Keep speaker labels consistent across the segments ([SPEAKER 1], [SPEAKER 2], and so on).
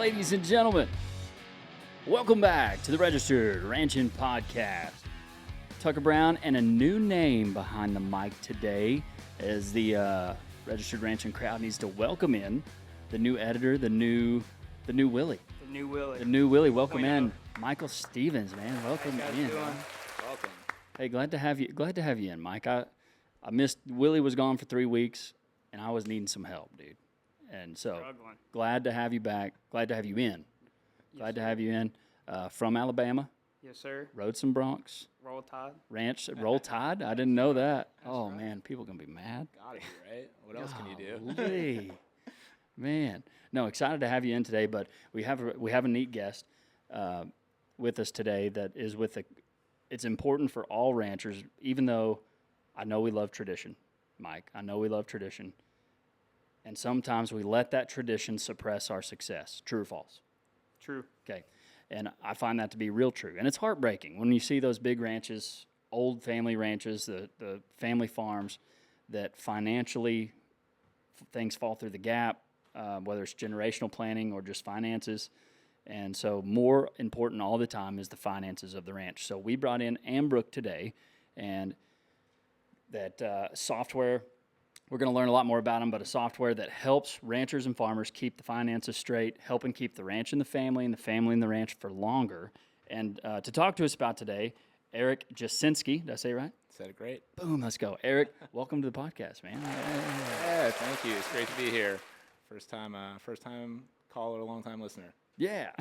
[SPEAKER 1] ladies and gentlemen. Welcome back to the Registered Ranching Podcast. Tucker Brown and a new name behind the mic today as the Registered Ranching crowd needs to welcome in the new editor, the new Willie.
[SPEAKER 2] The new Willie.
[SPEAKER 1] The new Willie. Welcome in, Michael Stevens, man. Welcome in.
[SPEAKER 2] Welcome.
[SPEAKER 1] Hey, glad to have you in, Mike. I missed. Willie was gone for 3 weeks, and I was needing some help, dude. And so glad to have you back. Glad to have you in. Glad to have you in. From Alabama.
[SPEAKER 2] Yes, sir.
[SPEAKER 1] Rode some broncs.
[SPEAKER 2] Roll Tide.
[SPEAKER 1] Ranch. Roll Tide? I didn't know that.
[SPEAKER 2] That's
[SPEAKER 1] oh,
[SPEAKER 2] right.
[SPEAKER 1] man. People are going to be mad.
[SPEAKER 3] Gotta be, right? What else can you do?
[SPEAKER 1] Golly. Man. No, excited to have you in today, but we have a neat guest with us today that is it's important for all ranchers, even though I know we love tradition, Mike. I know we love tradition. And sometimes we let that tradition suppress our success. True or false?
[SPEAKER 2] True.
[SPEAKER 1] Okay. And I find that to be real true. And it's heartbreaking when you see those big ranches, old family ranches, the family farms, that financially things fall through the gap, whether it's generational planning or just finances. And so more important all the time is the finances of the ranch. So we brought in Ambrook today, and that software, we're going to learn a lot more about them, but a software that helps ranchers and farmers keep the finances straight, helping keep the ranch in the family and the ranch for longer. And to talk to us about today, Eric Jasinski. Did I say it right?
[SPEAKER 3] Said it great.
[SPEAKER 1] Boom, let's go. Eric, welcome to the podcast, man.
[SPEAKER 3] Yeah, thank you. It's great to be here. First time caller, long time listener.
[SPEAKER 1] Yeah.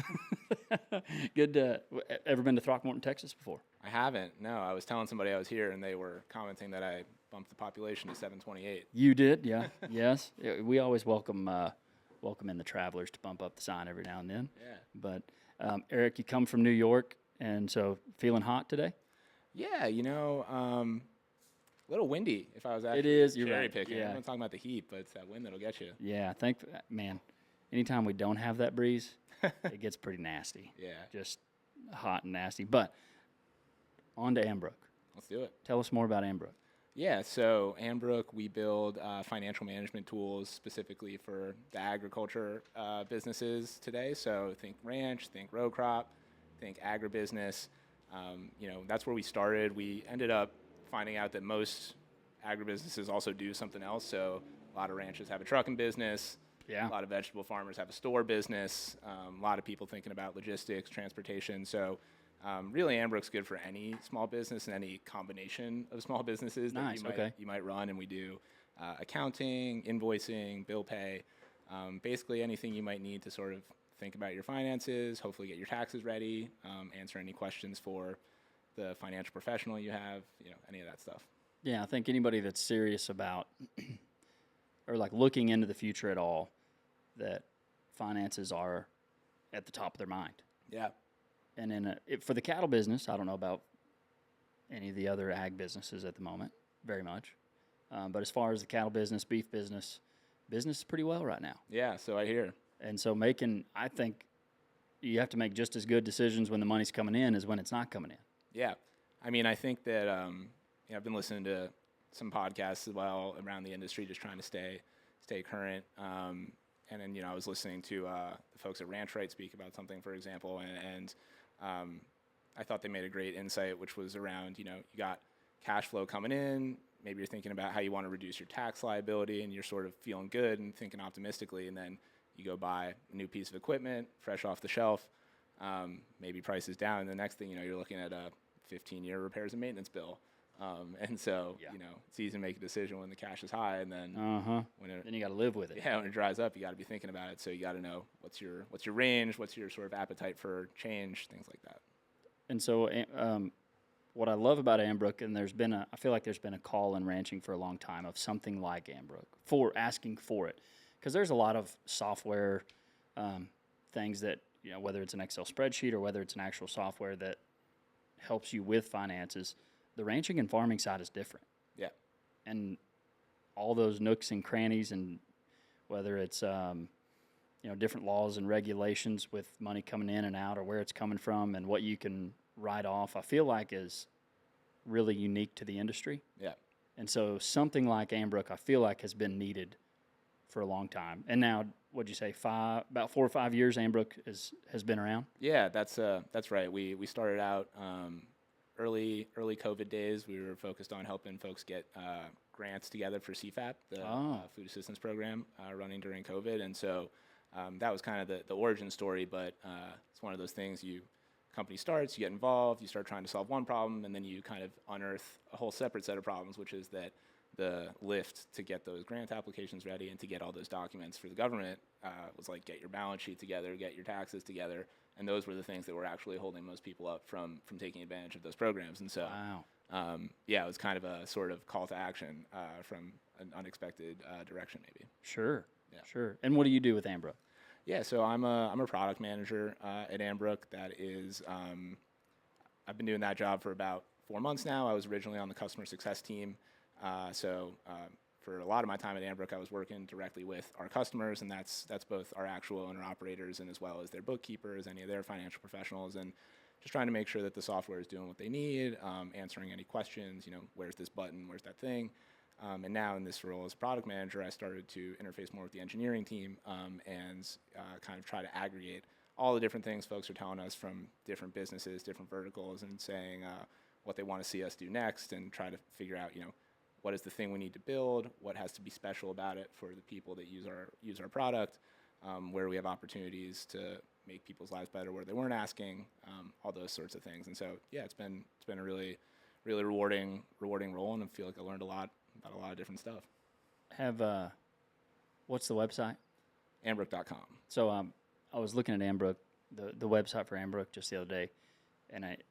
[SPEAKER 1] Good. Ever been to Throckmorton, Texas before?
[SPEAKER 3] I haven't. No, I was telling somebody I was here, and they were commenting that I bumped the population to 728.
[SPEAKER 1] You did, yeah. Yes. Yeah, we always welcome in the travelers to bump up the sign every now and then.
[SPEAKER 3] Yeah.
[SPEAKER 1] But Eric, you come from New York, and so feeling hot today?
[SPEAKER 3] Yeah, a little windy. If I was actually
[SPEAKER 1] It is, you're
[SPEAKER 3] cherry
[SPEAKER 1] right,
[SPEAKER 3] picking,
[SPEAKER 1] yeah.
[SPEAKER 3] I'm not talking about the heat, but it's that wind that'll get you.
[SPEAKER 1] Yeah, man, anytime we don't have that breeze, it gets pretty nasty.
[SPEAKER 3] Yeah.
[SPEAKER 1] Just hot and nasty. But on to Ambrook.
[SPEAKER 3] Let's do it.
[SPEAKER 1] Tell us more about Ambrook.
[SPEAKER 3] Yeah, so Ambrook, we build financial management tools specifically for the agriculture businesses today. So think ranch, think row crop, think agribusiness. That's where we started. We ended up finding out that most agribusinesses also do something else. So a lot of ranches have a trucking business.
[SPEAKER 1] Yeah.
[SPEAKER 3] A lot of vegetable farmers have a store business. A lot of people thinking about logistics, transportation. So really, Ambrook's good for any small business and any combination of small businesses that you might run. And we do accounting, invoicing, bill pay, basically anything you might need to sort of think about your finances, hopefully get your taxes ready, answer any questions for the financial professional you have, any of that stuff.
[SPEAKER 1] Yeah, I think anybody that's serious about or like looking into the future at all, that finances are at the top of their mind.
[SPEAKER 3] Yeah.
[SPEAKER 1] And for the cattle business, I don't know about any of the other ag businesses at the moment, very much. But as far as the cattle business, beef business is pretty well right now.
[SPEAKER 3] Yeah, so I hear.
[SPEAKER 1] And so I think you have to make just as good decisions when the money's coming in as when it's not coming in.
[SPEAKER 3] Yeah. I mean, I think that I've been listening to some podcasts as well around the industry, just trying to stay current. And then, I was listening to the folks at Ranch Right speak about something, for example, and I thought they made a great insight, which was around, you got cash flow coming in, maybe you're thinking about how you want to reduce your tax liability, and you're sort of feeling good and thinking optimistically, and then you go buy a new piece of equipment, fresh off the shelf, maybe price is down, and the next thing you know, you're looking at a 15-year repairs and maintenance bill. And so, it's easy to make a decision when the cash is high, and then
[SPEAKER 1] then you got to live with it.
[SPEAKER 3] Yeah, when it dries up, you got to be thinking about it. So you got to know what's your range, what's your sort of appetite for change, things like that.
[SPEAKER 1] And so, what I love about Ambrook, and I feel like there's been a call in ranching for a long time of something like Ambrook for asking for it, because there's a lot of software things that whether it's an Excel spreadsheet or whether it's an actual software that helps you with finances. The ranching and farming side is different.
[SPEAKER 3] Yeah.
[SPEAKER 1] And all those nooks and crannies, and whether it's different laws and regulations with money coming in and out, or where it's coming from and what you can write off, I feel like is really unique to the industry.
[SPEAKER 3] Yeah.
[SPEAKER 1] And so something like Ambrook, I feel like has been needed for a long time. And now, what'd you say, about 4 or 5 years Ambrook has been around?
[SPEAKER 3] Yeah, that's right. We started out early COVID days. We were focused on helping folks get grants together for CFAP, the food assistance program running during COVID, and so that was kind of the origin story. But it's one of those things company starts, you get involved, you start trying to solve one problem, and then you kind of unearth a whole separate set of problems, which is that the lift to get those grant applications ready and to get all those documents for the government was like, get your balance sheet together, get your taxes together, and those were the things that were actually holding most people up from taking advantage of those programs. And so, yeah, it was kind of a sort of call to action from an unexpected direction, maybe.
[SPEAKER 1] Sure,
[SPEAKER 3] Yeah.
[SPEAKER 1] sure. And what do you do with Ambrook?
[SPEAKER 3] Yeah, so I'm a product manager at Ambrook. That is, I've been doing that job for about 4 months now. I was originally on the customer success team, so for a lot of my time at Ambrook, I was working directly with our customers, and that's both our actual owner operators and as well as their bookkeepers, any of their financial professionals, and just trying to make sure that the software is doing what they need, answering any questions. Where's this button? Where's that thing? And now in this role as product manager, I started to interface more with the engineering team and kind of try to aggregate all the different things folks are telling us from different businesses, different verticals, and saying what they want to see us do next, and try to figure out, what is the thing we need to build, what has to be special about it for the people that use our product, where we have opportunities to make people's lives better where they weren't asking, all those sorts of things. And so, yeah, it's been a really rewarding role, and I feel like I learned a lot about a lot of different stuff.
[SPEAKER 1] What's the website?
[SPEAKER 3] Ambrook.com.
[SPEAKER 1] So I was looking at Ambrook, the website for Ambrook just the other day, and it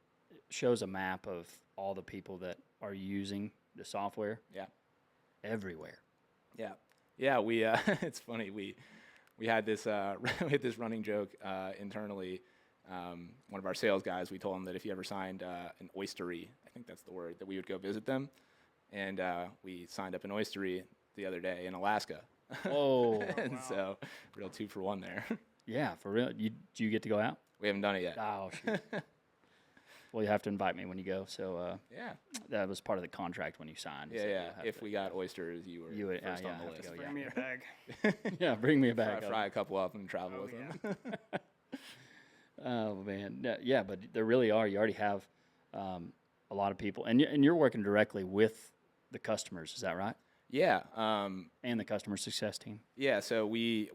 [SPEAKER 1] shows a map of all the people that are using the software.
[SPEAKER 3] Yeah.
[SPEAKER 1] Everywhere.
[SPEAKER 3] Yeah. We it's funny. We had this running joke internally. One of our sales guys, we told him that if he ever signed an oystery, I think that's the word, that we would go visit them. And we signed up an oystery the other day in Alaska.
[SPEAKER 1] Whoa.
[SPEAKER 3] And so, real 2 for 1 there.
[SPEAKER 1] Yeah, for real. Do you get to go out?
[SPEAKER 3] We haven't done it yet.
[SPEAKER 1] Oh, shoot. Well, you have to invite me when you go. So
[SPEAKER 3] yeah,
[SPEAKER 1] that was part of the contract when you signed.
[SPEAKER 3] Yeah,
[SPEAKER 1] so
[SPEAKER 3] yeah. If we got oysters, you were first on the list.
[SPEAKER 1] Go,
[SPEAKER 2] Bring me a bag.
[SPEAKER 1] Yeah, bring me a bag.
[SPEAKER 3] Fry a couple up and travel with them.
[SPEAKER 1] Oh, man. Yeah, but there really are. You already have a lot of people. And you're working directly with the customers. Is that right?
[SPEAKER 3] Yeah.
[SPEAKER 1] And the customer success team?
[SPEAKER 3] Yeah, so we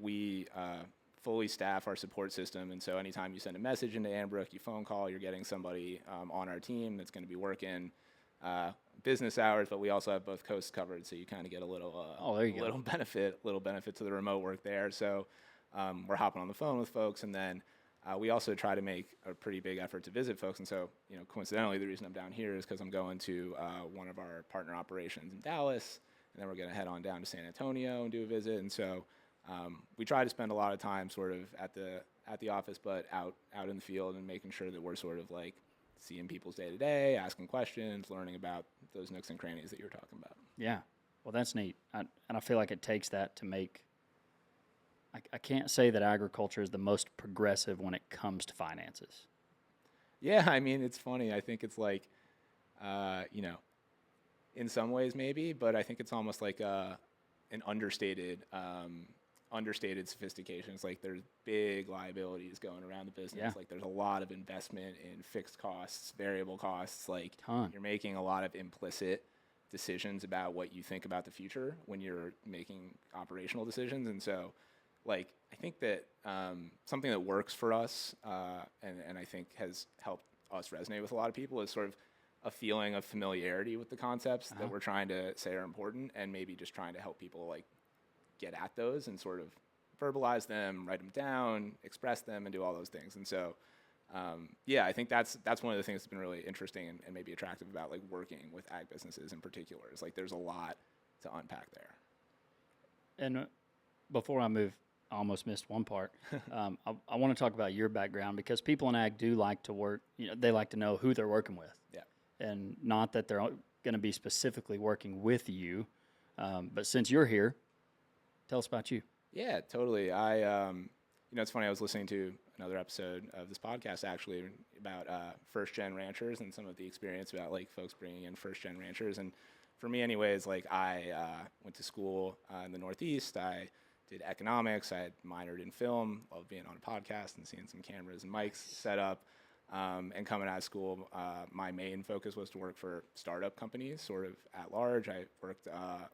[SPEAKER 3] fully staff our support system, and so anytime you send a message into Ambrook, you phone call, you're getting somebody on our team that's going to be working business hours, but we also have both coasts covered, so you kind of get a little little benefit to the remote work there. So we're hopping on the phone with folks, and then we also try to make a pretty big effort to visit folks. And so, coincidentally, the reason I'm down here is because I'm going to one of our partner operations in Dallas, and then we're going to head on down to San Antonio and do a visit. And so we try to spend a lot of time sort of at the office, but out in the field, and making sure that we're sort of like seeing people's day to day, asking questions, learning about those nooks and crannies that you were talking about.
[SPEAKER 1] Yeah. Well, that's neat. And I feel like it takes that to make. I can't say that agriculture is the most progressive when it comes to finances.
[SPEAKER 3] Yeah, I mean, it's funny. I think it's like, in some ways maybe, but I think it's almost like an understated sophistication. It's like there's big liabilities going around the business.
[SPEAKER 1] Yeah.
[SPEAKER 3] Like there's a lot of investment in fixed costs, variable costs. Like
[SPEAKER 1] Ton.
[SPEAKER 3] You're making a lot of implicit decisions about what you think about the future when you're making operational decisions. And so, like, I think that something that works for us and I think has helped us resonate with a lot of people is sort of a feeling of familiarity with the concepts that we're trying to say are important, and maybe just trying to help people like get at those and sort of verbalize them, write them down, express them, and do all those things. And so, yeah, I think that's one of the things that's been really interesting and maybe attractive about like working with ag businesses in particular. Is like there's a lot to unpack there.
[SPEAKER 1] And before I move, I almost missed one part. I want to talk about your background, because people in ag do like to work. They like to know who they're working with.
[SPEAKER 3] Yeah.
[SPEAKER 1] And not that they're going to be specifically working with you, but since you're here, tell us about you.
[SPEAKER 3] Yeah, totally. It's funny. I was listening to another episode of this podcast actually about first-gen ranchers and some of the experience about like folks bringing in first-gen ranchers. And for me, anyways, like I went to school in the Northeast. I did economics. I had minored in film, loved being on a podcast and seeing some cameras and mics set up. And coming out of school, my main focus was to work for startup companies, sort of at large. I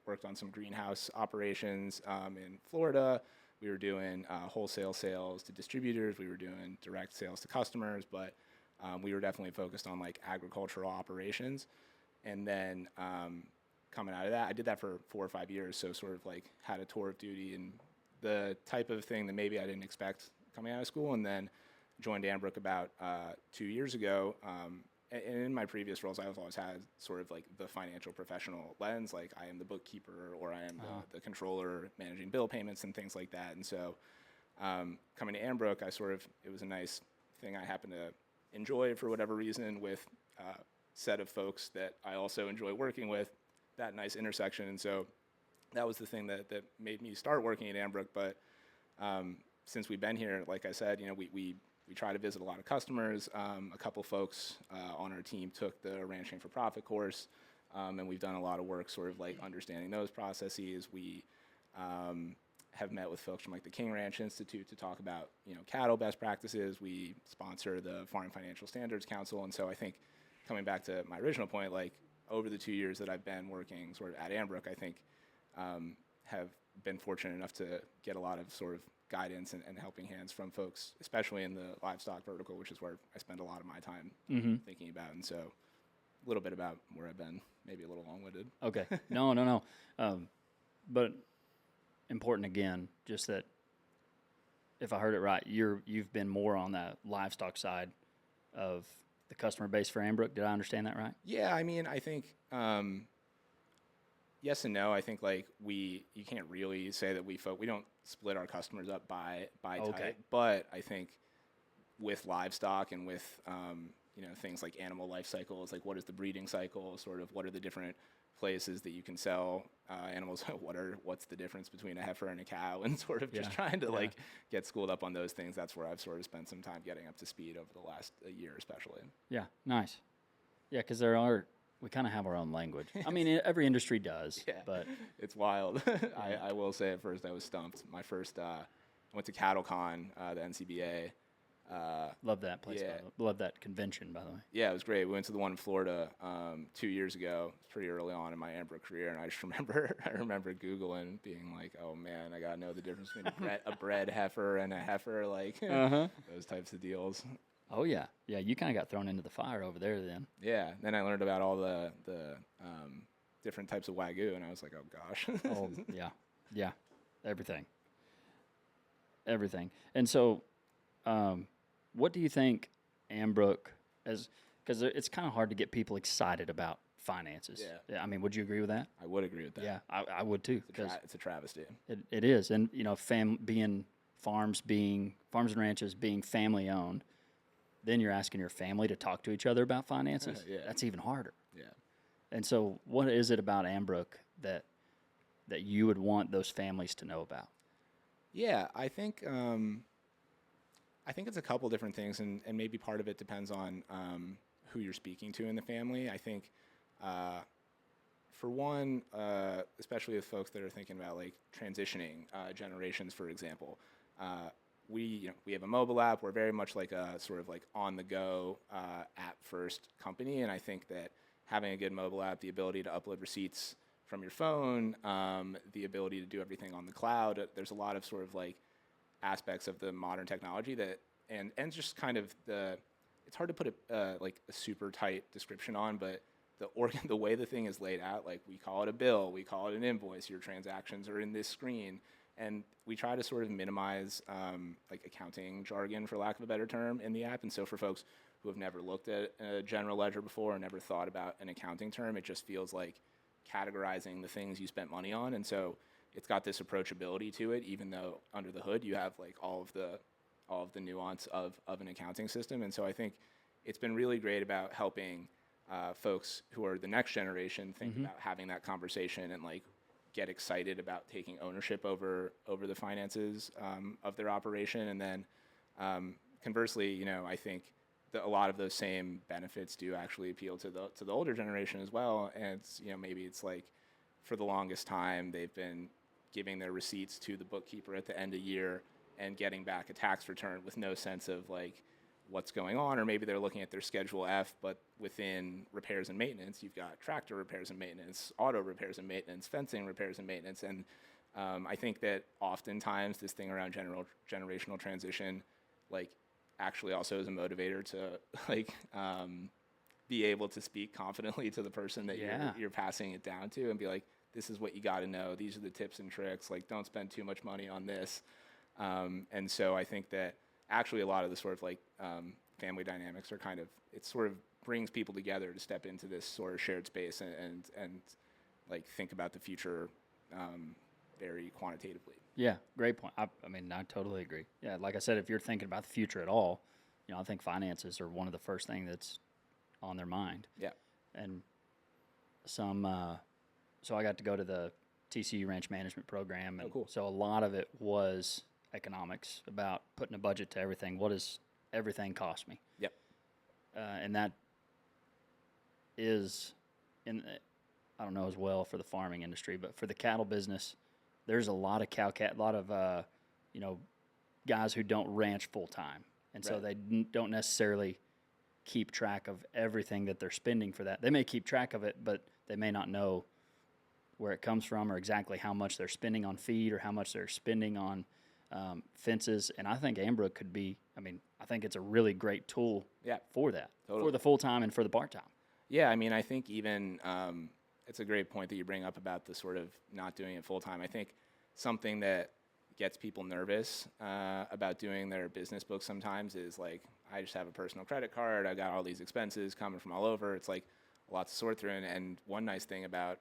[SPEAKER 3] worked on some greenhouse operations in Florida. We were doing wholesale sales to distributors. We were doing direct sales to customers, but we were definitely focused on like agricultural operations. And then coming out of that, I did that for 4 or 5 years. So sort of like had a tour of duty and the type of thing that maybe I didn't expect coming out of school. And then joined Ambrook about 2 years ago. And in my previous roles, I've always had sort of like the financial professional lens, like I am the bookkeeper or I am the controller managing bill payments and things like that. And so coming to Ambrook, it was a nice thing I happened to enjoy for whatever reason with a set of folks that I also enjoy working with, that nice intersection. And so that was the thing that made me start working at Ambrook. But since we've been here, like I said, we try to visit a lot of customers. A couple folks on our team took the Ranching for Profit course, and we've done a lot of work sort of like understanding those processes. We have met with folks from like the King Ranch Institute to talk about, cattle best practices. We sponsor the Farm Financial Standards Council. And so I think coming back to my original point, like over the 2 years that I've been working sort of at Ambrook, I think have been fortunate enough to get a lot of sort of guidance and helping hands from folks, especially in the livestock vertical, which is where I spend a lot of my time thinking about. And so a little bit about where I've been, maybe a little long-winded.
[SPEAKER 1] Okay. No. But important again, just that if I heard it right, you've been more on the livestock side of the customer base for Ambrook. Did I understand that right?
[SPEAKER 3] Yeah, I mean, I think yes and no. I think like you can't really say that we don't split our customers up by type, but I think with livestock and with things like animal life cycles, like what is the breeding cycle, sort of what are the different places that you can sell animals, what's the difference between a heifer and a cow, and sort of just trying to like get schooled up on those things. That's where I've sort of spent some time getting up to speed over the last year especially. Yeah,
[SPEAKER 1] nice. Yeah, because we kind of have our own language. I mean, every industry does, but
[SPEAKER 3] it's wild. I will say at first I was stumped. My first, I went to CattleCon, the NCBA.
[SPEAKER 1] Love that place. Yeah. Love that convention, by the way.
[SPEAKER 3] Yeah, it was great. We went to the one in Florida 2 years ago. It was pretty early on in my Ambrook career, and I just remember Googling, being like, "Oh man, I gotta know the difference between a bred heifer and a heifer," like those types of deals.
[SPEAKER 1] Oh yeah. You kind of got thrown into the fire over there then.
[SPEAKER 3] Yeah. Then I learned about all the different types of Wagyu, and I was like, oh gosh.
[SPEAKER 1] Oh yeah. Everything. And so, what do you think Ambrook because it's kind of hard to get people excited about finances. Yeah. I mean, would you agree with that?
[SPEAKER 3] I would agree with that.
[SPEAKER 1] Yeah, I would too.
[SPEAKER 3] It's a travesty.
[SPEAKER 1] It is, and farms and ranches being family owned. Then you're asking your family to talk to each other about finances. That's even harder.
[SPEAKER 3] Yeah.
[SPEAKER 1] And so what is it about Ambrook that you would want those families to know about?
[SPEAKER 3] Yeah, I think it's a couple different things, and maybe part of it depends on who you're speaking to in the family. I think for one, especially with folks that are thinking about like transitioning generations, for example, we have a mobile app. We're very much like a sort of like on the go app first company, and I think that having a good mobile app, the ability to upload receipts from your phone, the ability to do everything on the cloud, there's a lot of sort of like aspects of the modern technology that and just kind of it's hard to put a super tight description on, but the way the thing is laid out, like we call it a bill, we call it an invoice, your transactions are in this screen. And we try to sort of minimize like accounting jargon, for lack of a better term, in the app. And so for folks who have never looked at a general ledger before or never thought about an accounting term, it just feels like categorizing the things you spent money on. And so it's got this approachability to it, even though under the hood you have like all of the nuance of an accounting system. And so I think it's been really great about helping folks who are the next generation think about having that conversation and like get excited about taking ownership over the finances of their operation. And then conversely, I think that a lot of those same benefits do actually appeal to the older generation as well. And it's, maybe it's like for the longest time they've been giving their receipts to the bookkeeper at the end of year and getting back a tax return with no sense of like what's going on, or maybe they're looking at their Schedule F, but within repairs and maintenance, you've got tractor repairs and maintenance, auto repairs and maintenance, fencing repairs and maintenance, and I think that oftentimes this thing around generational transition, like, actually also is a motivator to like be able to speak confidently to the person that you're passing it down to, and be like, this is what you got to know. These are the tips and tricks. Like, don't spend too much money on this. And so I think that actually a lot of the sort of like family dynamics are kind of, it sort of brings people together to step into this sort of shared space and like think about the future very quantitatively.
[SPEAKER 1] Yeah, great point. I mean, I totally agree. Yeah, like I said, if you're thinking about the future at all, I think finances are one of the first thing that's on their mind.
[SPEAKER 3] Yeah.
[SPEAKER 1] And some, so I got to go to the TCU Ranch Management Program. And
[SPEAKER 3] cool.
[SPEAKER 1] So a lot of it was economics, about putting a budget to everything. What does everything cost me?
[SPEAKER 3] Yep.
[SPEAKER 1] And that is, I don't know as well for the farming industry, but for the cattle business, there's a lot of guys who don't ranch full time, and so they don't necessarily keep track of everything that they're spending for that. They may keep track of it, but they may not know where it comes from or exactly how much they're spending on feed or how much they're spending on fences. And I think Ambrook could be. I think it's a really great tool for that, for the full time and for the part time.
[SPEAKER 3] Yeah, I think even it's a great point that you bring up about the sort of not doing it full time. I think something that gets people nervous about doing their business books sometimes is like, I just have a personal credit card. I got all these expenses coming from all over. It's like a lot to sort through. And one nice thing about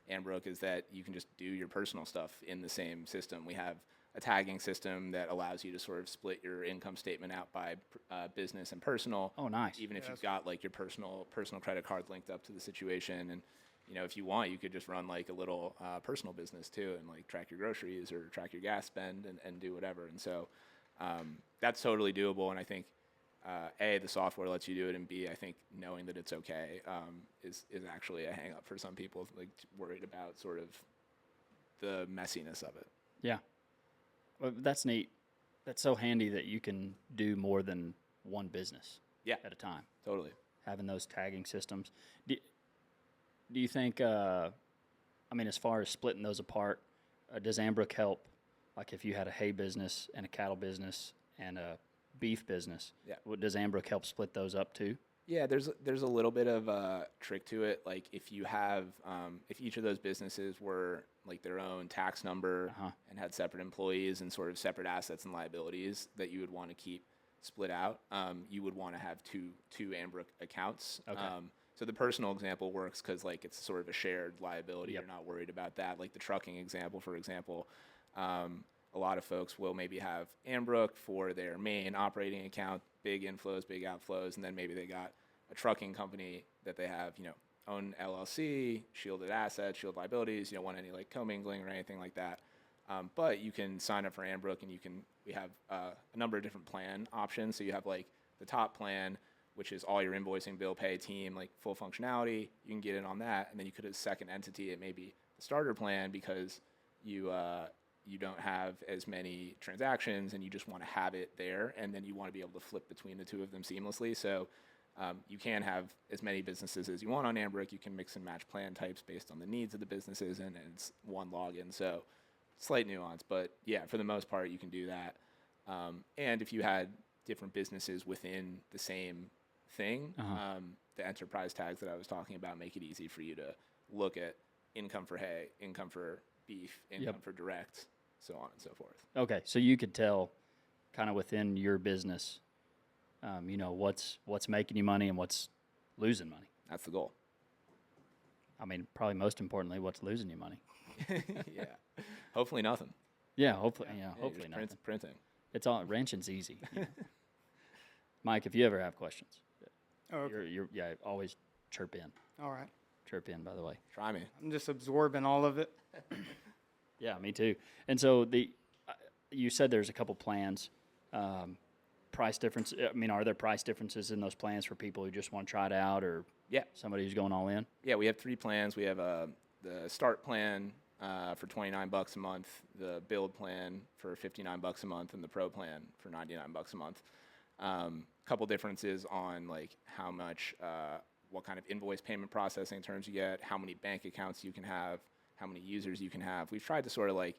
[SPEAKER 3] Ambrook is that you can just do your personal stuff in the same system. We have a tagging system that allows you to sort of split your income statement out by business and personal.
[SPEAKER 1] Oh, nice.
[SPEAKER 3] Even if you've got like your personal credit card linked up to the situation. And, if you want, you could just run like a little personal business too, and like track your groceries or track your gas spend and do whatever. And so that's totally doable. And I think, A, the software lets you do it, and B, I think knowing that it's okay is actually a hang up for some people, like worried about sort of the messiness of it.
[SPEAKER 1] Yeah. Well, that's neat. That's so handy that you can do more than one business at a time.
[SPEAKER 3] Totally.
[SPEAKER 1] Having those tagging systems. Do you think, as far as splitting those apart, does Ambrook help? Like if you had a hay business and a cattle business and a beef business, does Ambrook help split those up too?
[SPEAKER 3] Yeah, there's a little bit of a trick to it. Like if you have, if each of those businesses were like their own tax number and had separate employees and sort of separate assets and liabilities that you would want to keep split out, you would want to have two Ambrook accounts.
[SPEAKER 1] Okay.
[SPEAKER 3] So the personal example works because like it's sort of a shared liability. You're not worried about that. Like the trucking example, for example, a lot of folks will maybe have Ambrook for their main operating account, big inflows, big outflows, and then maybe they got a trucking company that they have, own LLC, shielded assets, shielded liabilities. You don't want any like commingling or anything like that. But you can sign up for Ambrook, and we have a number of different plan options. So you have like the top plan, which is all your invoicing, bill pay, team, like full functionality. You can get in on that, and then you could have a second entity. It may be the starter plan because you don't have as many transactions, and you just want to have it there, and then you want to be able to flip between the two of them seamlessly. So you can have as many businesses as you want on Ambrook. You can mix and match plan types based on the needs of the businesses, and it's one login. So slight nuance, but yeah, for the most part, you can do that. And if you had different businesses within the same thing, the enterprise tags that I was talking about make it easy for you to look at income for hay, income for beef, income for direct, so on and so forth.
[SPEAKER 1] Okay, so you could tell kind of within your business, what's making you money and what's losing money.
[SPEAKER 3] That's the goal.
[SPEAKER 1] Probably most importantly, what's losing you money.
[SPEAKER 3] Yeah. Hopefully nothing.
[SPEAKER 1] Yeah, hopefully nothing.
[SPEAKER 3] Printing.
[SPEAKER 1] It's all, ranching's easy. Mike, if you ever have questions, you're always chirp in.
[SPEAKER 2] All right.
[SPEAKER 1] Chirp in, by the way.
[SPEAKER 3] Try me.
[SPEAKER 2] I'm just absorbing all of it.
[SPEAKER 1] Yeah, me too. And so you said there's a couple plans. Price difference. Are there price differences in those plans for people who just want to try it out, or somebody who's going all in?
[SPEAKER 3] Yeah, we have 3 plans. We have the start plan, for $29 a month, the build plan for $59 a month, and the pro plan for $99 a month. Couple differences on like how much, what kind of invoice payment processing terms you get, how many bank accounts you can have, how many users you can have. We've tried to sort of like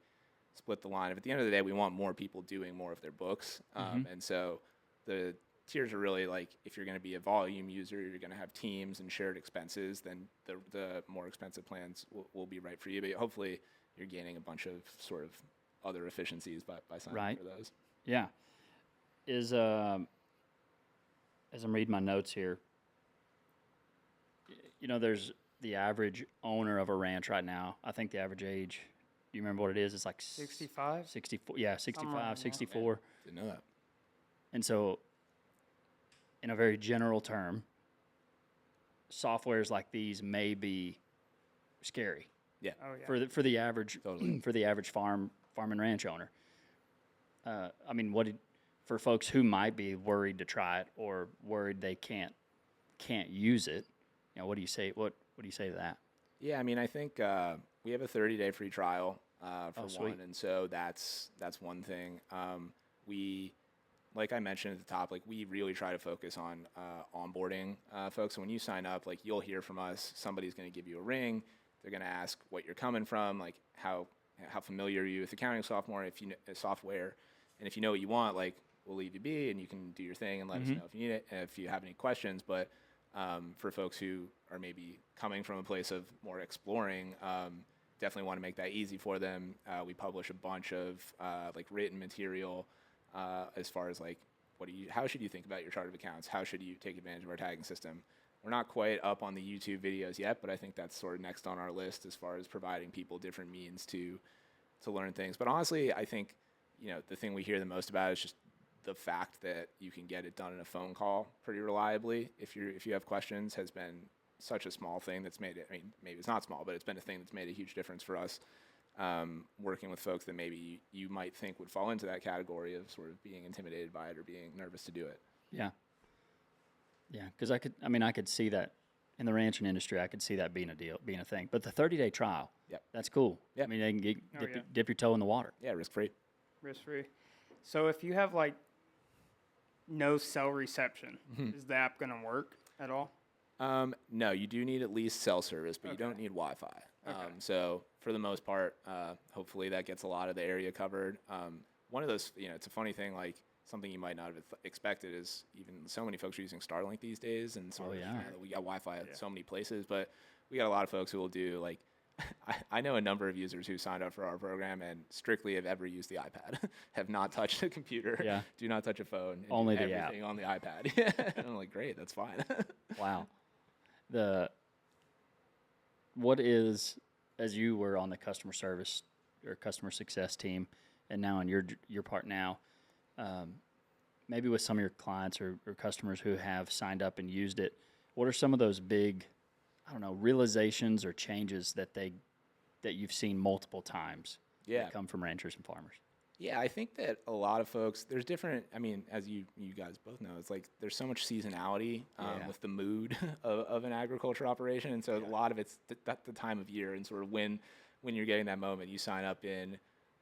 [SPEAKER 3] split the line. At the end of the day, we want more people doing more of their books. And so the tiers are really like, if you're going to be a volume user, you're going to have teams and shared expenses, then the more expensive plans will be right for you. But hopefully you're gaining a bunch of sort of other efficiencies by signing up for those.
[SPEAKER 1] Yeah. As I'm reading my notes here, you know, there's the average owner of a ranch right now. I think the average age, do you remember what it is? It's like
[SPEAKER 2] 65?
[SPEAKER 1] 64. Yeah, 65,
[SPEAKER 2] around there.
[SPEAKER 1] 64.
[SPEAKER 3] Didn't know that.
[SPEAKER 1] And so, in a very general term, softwares like these may be scary
[SPEAKER 3] Yeah.
[SPEAKER 2] Oh, yeah.
[SPEAKER 1] for the average
[SPEAKER 3] Totally.
[SPEAKER 1] for the average farm and ranch owner. I mean, for folks who might be worried to try it or worried they can't use it, you know, what do you say? What do you say to that?
[SPEAKER 3] Yeah, I mean, I think we have a 30-day free trial for
[SPEAKER 1] sweet.
[SPEAKER 3] one, and so that's one thing. We, like I mentioned at the top, like we really try to focus on onboarding folks. So when you sign up, like you'll hear from us. Somebody's going to give you a ring. They're going to ask what you're coming from, like how familiar are you with accounting software, software, and if you know what you want, like we'll leave you be, and you can do your thing and let us know if you need it, and if you have any questions. But for folks who are maybe coming from a place of more exploring, definitely want to make that easy for them. We publish a bunch of like written material as far as like how should you think about your chart of accounts? How should you take advantage of our tagging system? We're not quite up on the YouTube videos yet, but I think that's sort of next on our list as far as providing people different means to learn things. But honestly, I think, you know, the thing we hear the most about is just the fact that you can get it done in a phone call pretty reliably if you have questions has been such a small thing that's made it. I mean, maybe it's not small, but it's been a thing that's made a huge difference for us. Working with folks that maybe you might think would fall into that category of sort of being intimidated by it or being nervous to do it.
[SPEAKER 1] Yeah. Yeah, because I could see that in the ranching industry. I could see that being a thing. But the 30-day trial,
[SPEAKER 3] Yep.
[SPEAKER 1] that's cool.
[SPEAKER 3] Yep.
[SPEAKER 1] I mean, they can
[SPEAKER 2] Oh, yeah.
[SPEAKER 1] dip your toe in the water.
[SPEAKER 3] Yeah, risk-free.
[SPEAKER 2] Risk-free. So if you have like no cell reception, is the app going to work at all?
[SPEAKER 3] No, you do need at least cell service, but you don't need Wi-Fi. So for the most part, hopefully that gets a lot of the area covered. One of those, you know, it's a funny thing, like something you might not have expected is even so many folks are using Starlink these days, and so we got Wi-Fi at so many places, but we got a lot of folks who will do like, I know a number of users who signed up for our program and strictly have ever used the iPad, have not touched a computer, do not touch a phone, and
[SPEAKER 1] only
[SPEAKER 3] do
[SPEAKER 1] the app
[SPEAKER 3] everything on the iPad. And I'm like, great, that's fine.
[SPEAKER 1] Wow. What is, as you were on the customer service or customer success team, and now on your part now, maybe with some of your clients or customers who have signed up and used it, what are some of those big, I don't know, realizations or changes that you've seen multiple times that come from ranchers and farmers?
[SPEAKER 3] Yeah, I think that a lot of folks, there's different, I mean, as you guys both know, it's like there's so much seasonality with the mood of an agriculture operation. And so a lot of it's the time of year and sort of when you're getting that moment. You sign up in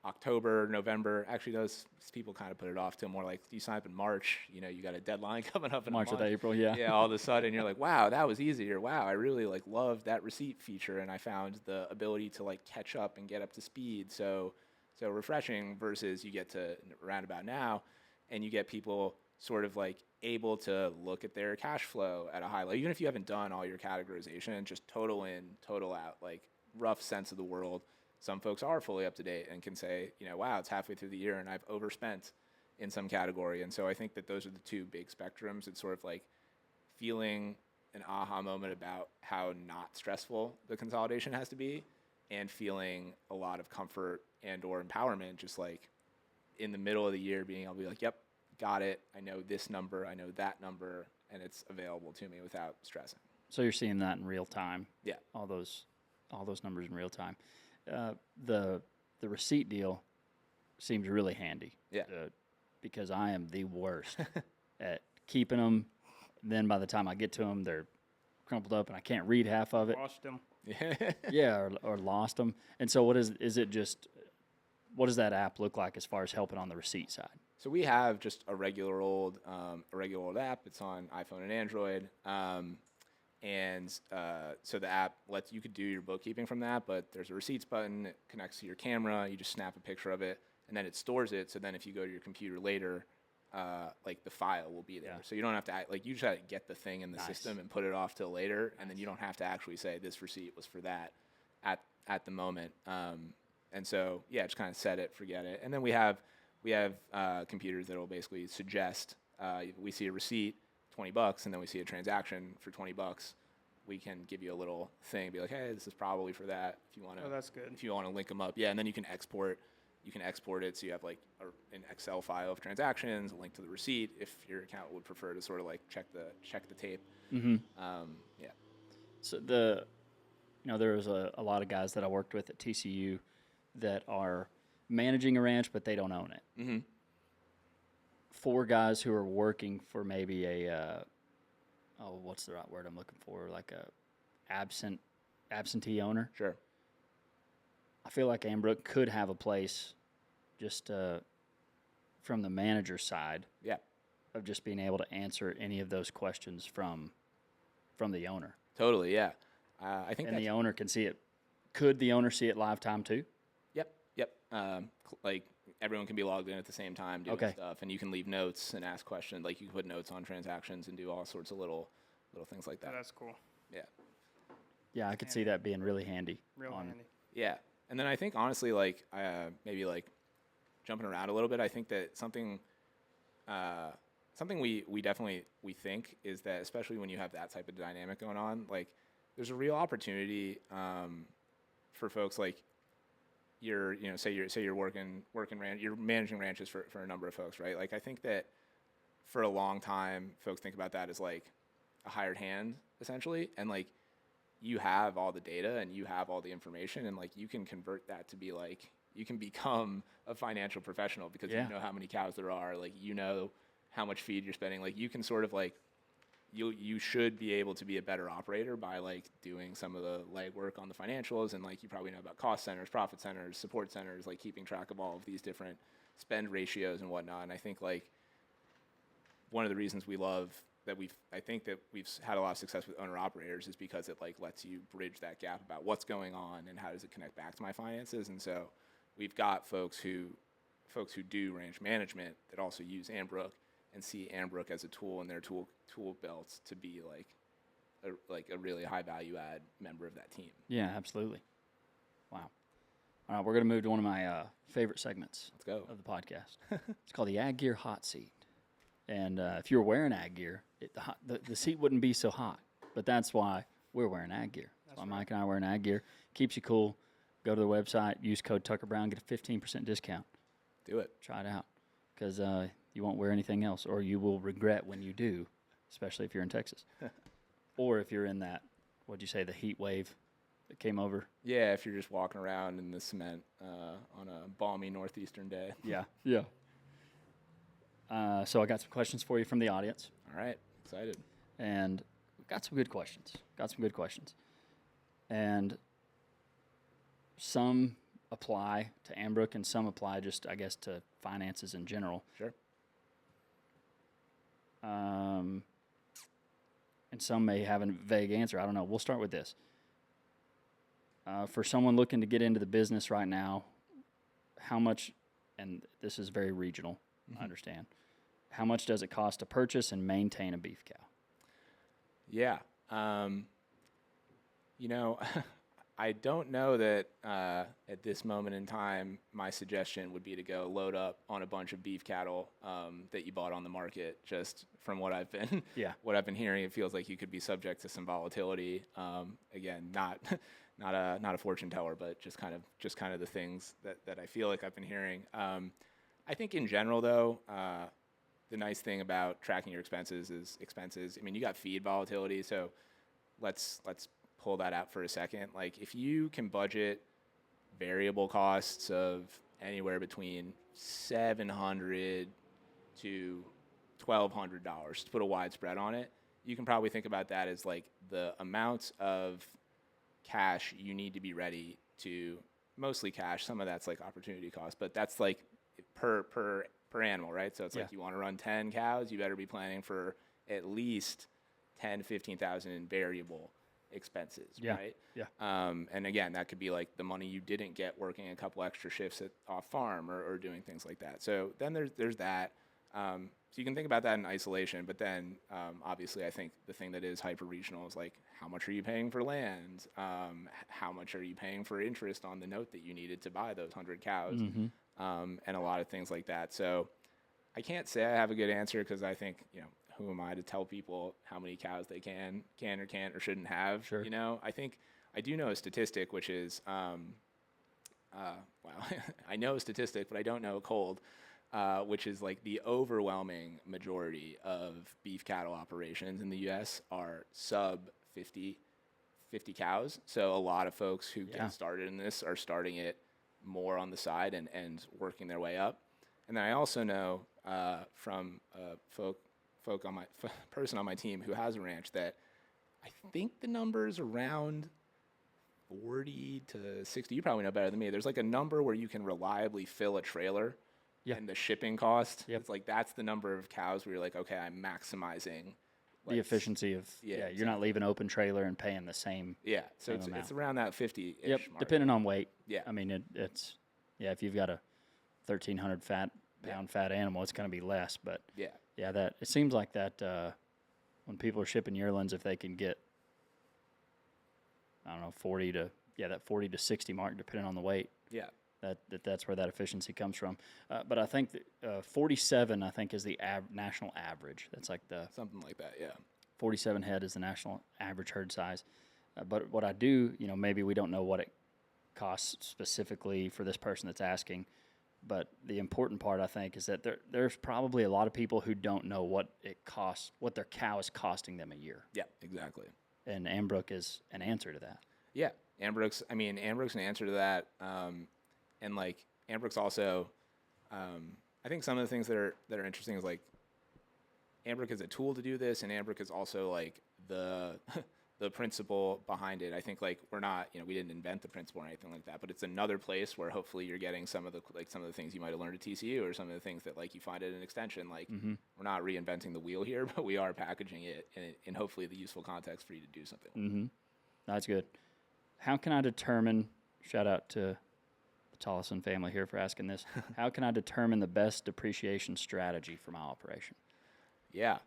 [SPEAKER 3] October, November. Actually, those people kind of put it off to more like you sign up in March, you know, you got a deadline coming up in
[SPEAKER 1] March
[SPEAKER 3] a month.
[SPEAKER 1] with April, yeah.
[SPEAKER 3] Yeah, all of a sudden you're like, wow, that was easy, or wow, I really like loved that receipt feature, and I found the ability to like catch up and get up to speed. So refreshing versus you get to roundabout now and you get people sort of like able to look at their cash flow at a high level, even if you haven't done all your categorization, just total in, total out, like rough sense of the world. Some folks are fully up to date and can say, you know, wow, it's halfway through the year and I've overspent in some category. And so I think that those are the two big spectrums. It's sort of like feeling an aha moment about how not stressful the consolidation has to be, and feeling a lot of comfort and or empowerment, just like in the middle of the year being able to be like, yep, got it. I know this number, I know that number, and it's available to me without stressing.
[SPEAKER 1] So you're seeing that in real time.
[SPEAKER 3] Yeah.
[SPEAKER 1] All those numbers in real time. The receipt deal seems really handy.
[SPEAKER 3] Yeah.
[SPEAKER 1] Because I am the worst at keeping them. Then by the time I get to them, they're crumpled up and I can't read half of it.
[SPEAKER 2] Washed them.
[SPEAKER 1] Yeah, or lost them. And so what is it just, what does that app look like as far as helping on the receipt side?
[SPEAKER 3] So we have just a regular old app. It's on iPhone and Android. So the app you could do your bookkeeping from that, but there's a receipts button. It connects to your camera. You just snap a picture of it, and then it stores it. So then if you go to your computer later, like the file will be there.
[SPEAKER 1] Yeah.
[SPEAKER 3] So you don't have to you just have to get the thing in the system and put it off till later, and then you don't have to actually say this receipt was for that at the moment. And so just kind of set it, forget it, and then we have computers that will basically suggest we see a receipt, $20, and then we see a transaction for $20. We can give you a little thing, be like, hey, this is probably for that. If you want to,
[SPEAKER 2] that's good.
[SPEAKER 3] If you want to link them up, and then you can export it, so you have like an Excel file of transactions, a link to the receipt, if your account would prefer to sort of like check the tape.
[SPEAKER 1] Mm-hmm.
[SPEAKER 3] Yeah.
[SPEAKER 1] So there was a lot of guys that I worked with at TCU that are managing a ranch, but they don't own it.
[SPEAKER 3] Mm-hmm.
[SPEAKER 1] 4 guys who are working for maybe what's the right word I'm looking for? Like a absentee owner.
[SPEAKER 3] Sure.
[SPEAKER 1] I feel like Ambrook could have a place just from the manager's side.
[SPEAKER 3] Yeah.
[SPEAKER 1] Of just being able to answer any of those questions from the owner.
[SPEAKER 3] Totally. Yeah. I think
[SPEAKER 1] the owner can see it. Could the owner see it live time too?
[SPEAKER 3] Yep. Like everyone can be logged in at the same time doing stuff, and you can leave notes and ask questions. Like you can put notes on transactions and do all sorts of little things like that.
[SPEAKER 2] Oh, that's cool.
[SPEAKER 3] Yeah.
[SPEAKER 1] Yeah, I could see that being really handy.
[SPEAKER 2] Handy.
[SPEAKER 3] Yeah, and then I think honestly, like maybe like jumping around a little bit, I think that something we definitely think is that, especially when you have that type of dynamic going on, like there's a real opportunity for folks like you're working you're managing ranches for a number of folks, right? Like I think that for a long time, folks think about that as like a hired hand essentially, and like you have all the data and you have all the information, and like you can convert that to be like you can become a financial professional because you know how many cows there are, like you know how much feed you're spending, like you can sort of like you should be able to be a better operator by like doing some of the legwork on the financials, and like you probably know about cost centers, profit centers, support centers, like keeping track of all of these different spend ratios and whatnot. And I think like one of the reasons we've had a lot of success with owner operators is because it like lets you bridge that gap about what's going on and how does it connect back to my finances. And so we've got folks who do ranch management that also use Ambrook and see Ambrook as a tool in their tool belts to be like a really high value add member of that team.
[SPEAKER 1] Yeah, absolutely. Wow. All right, we're going to move to one of my favorite segments
[SPEAKER 3] Let's go.
[SPEAKER 1] of the podcast. It's called the Ag Gear Hot Seat. And if you were wearing ag gear, the seat wouldn't be so hot. But that's why we're wearing ag gear. That's why Mike and I are wearing ag gear. Keeps you cool. Go to the website, use code Tucker Brown, get a 15% discount.
[SPEAKER 3] Do it.
[SPEAKER 1] Try it out. Because you won't wear anything else, or you will regret when you do, especially if you're in Texas. Or if you're in that, what'd you say, the heat wave that came over?
[SPEAKER 3] Yeah, if you're just walking around in the cement on a balmy northeastern day.
[SPEAKER 1] Yeah. So I got some questions for you from the audience.
[SPEAKER 3] All right, excited.
[SPEAKER 1] And we've got some good questions. And some apply to Ambrook and some apply just, I guess, to finances in general.
[SPEAKER 3] Sure.
[SPEAKER 1] And some may have a vague answer. I don't know. We'll start with this. For someone looking to get into the business right now, how much, and this is very regional, I understand, how much does it cost to purchase and maintain a beef cow?
[SPEAKER 3] Yeah. I don't know that at this moment in time, my suggestion would be to go load up on a bunch of beef cattle that you bought on the market. Just from what I've been hearing, it feels like you could be subject to some volatility. Again, not a fortune teller, but just kind of the things that I feel like I've been hearing. I think in general, though, the nice thing about tracking your expenses is expenses. I mean, you got feed volatility, so let's pull that out for a second. Like if you can budget variable costs of anywhere between $700 to $1,200 to put a wide spread on it, you can probably think about that as like the amount of cash, you need to be ready to mostly cash. Some of that's like opportunity cost, but that's like per animal, right? So it's like you want to run 10 cows, you better be planning for at least 10 to 15,000 in variable expenses, right?
[SPEAKER 1] Yeah.
[SPEAKER 3] And again, that could be like the money you didn't get working a couple extra shifts off farm or doing things like that. So then there's that. So you can think about that in isolation, but then obviously I think the thing that is hyper regional is like, how much are you paying for land? How much are you paying for interest on the note that you needed to buy those 100 cows? And a lot of things like that. So I can't say I have a good answer because I think, who am I to tell people how many cows they can or can't or shouldn't have?
[SPEAKER 1] Sure.
[SPEAKER 3] I think I do know a statistic, which is, I know a statistic, but I don't know a cold, which is like the overwhelming majority of beef cattle operations in the U.S. are sub 50 cows. So a lot of folks who get started in this are starting it more on the side and working their way up. And then I also know from person on my team who has a ranch that I think the number's around 40 to 60. You probably know better than me. There's like a number where you can reliably fill a trailer and the shipping cost. It's like that's the number of cows where you're like, okay, I'm maximizing
[SPEAKER 1] the efficiency of you're not leaving open trailer and paying the same.
[SPEAKER 3] Yeah, so it's around that 50-ish
[SPEAKER 1] Yep,
[SPEAKER 3] mark.
[SPEAKER 1] depending on weight.
[SPEAKER 3] Yeah,
[SPEAKER 1] I mean it's if you've got a 1,300 pound fat animal, it's going to be less. But that it seems like that when people are shipping yearlings, if they can get 40 to 60 mark, depending on the weight.
[SPEAKER 3] Yeah.
[SPEAKER 1] That's where that efficiency comes from. But I think that, 47, I think, is the national average. That's like
[SPEAKER 3] something like that, yeah.
[SPEAKER 1] 47 head is the national average herd size. But what I do, maybe we don't know what it costs specifically for this person that's asking. But the important part, I think, is that there's probably a lot of people who don't know what it costs, what their cow is costing them a year.
[SPEAKER 3] Yeah, exactly.
[SPEAKER 1] And Ambrook is an answer to that.
[SPEAKER 3] Yeah, Ambrook's an answer to that. And like Ambrook's also, I think some of the things that are interesting is like Ambrook is a tool to do this, and Ambrook is also like the principle behind it. I think like we're not, we didn't invent the principle or anything like that, but it's another place where hopefully you're getting some of the things you might have learned at TCU or some of the things that like you find at an extension. Like we're not reinventing the wheel here, but we are packaging it in hopefully the useful context for you to do something.
[SPEAKER 1] Mm-hmm. That's good. How can I determine? Shout out to the Tollison family here for asking this. How can I determine the best depreciation strategy for my operation?
[SPEAKER 3] Yeah.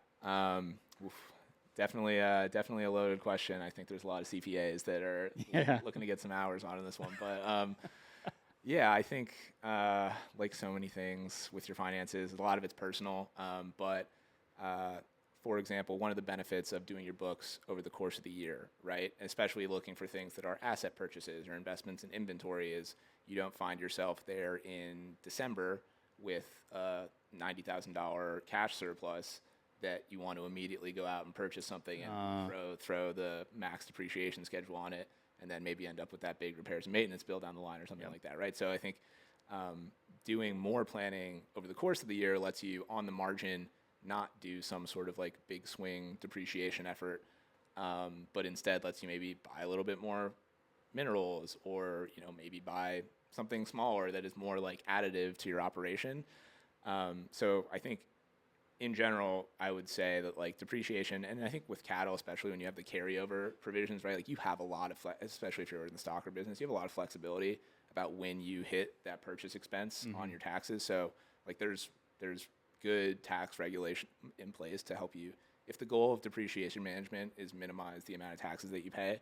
[SPEAKER 3] Definitely a loaded question. I think there's a lot of CPAs that are looking to get some hours on this one. But I think like so many things with your finances, a lot of it's personal. But for example, one of the benefits of doing your books over the course of the year, right, especially looking for things that are asset purchases or investments in inventory, is you don't find yourself there in December with a $90,000 cash surplus that you want to immediately go out and purchase something and throw the max depreciation schedule on it, and then maybe end up with that big repairs and maintenance bill down the line or something like that, right? So I think doing more planning over the course of the year lets you, on the margin, not do some sort of like big swing depreciation effort, but instead lets you maybe buy a little bit more minerals, or maybe buy something smaller that is more like additive to your operation. So I think in general, I would say that like depreciation, and I think with cattle, especially when you have the carryover provisions, right? Like you have a lot of, especially if you're in the stocker business, you have a lot of flexibility about when you hit that purchase expense on your taxes. So like there's good tax regulation in place to help you. If the goal of depreciation management is minimize the amount of taxes that you pay,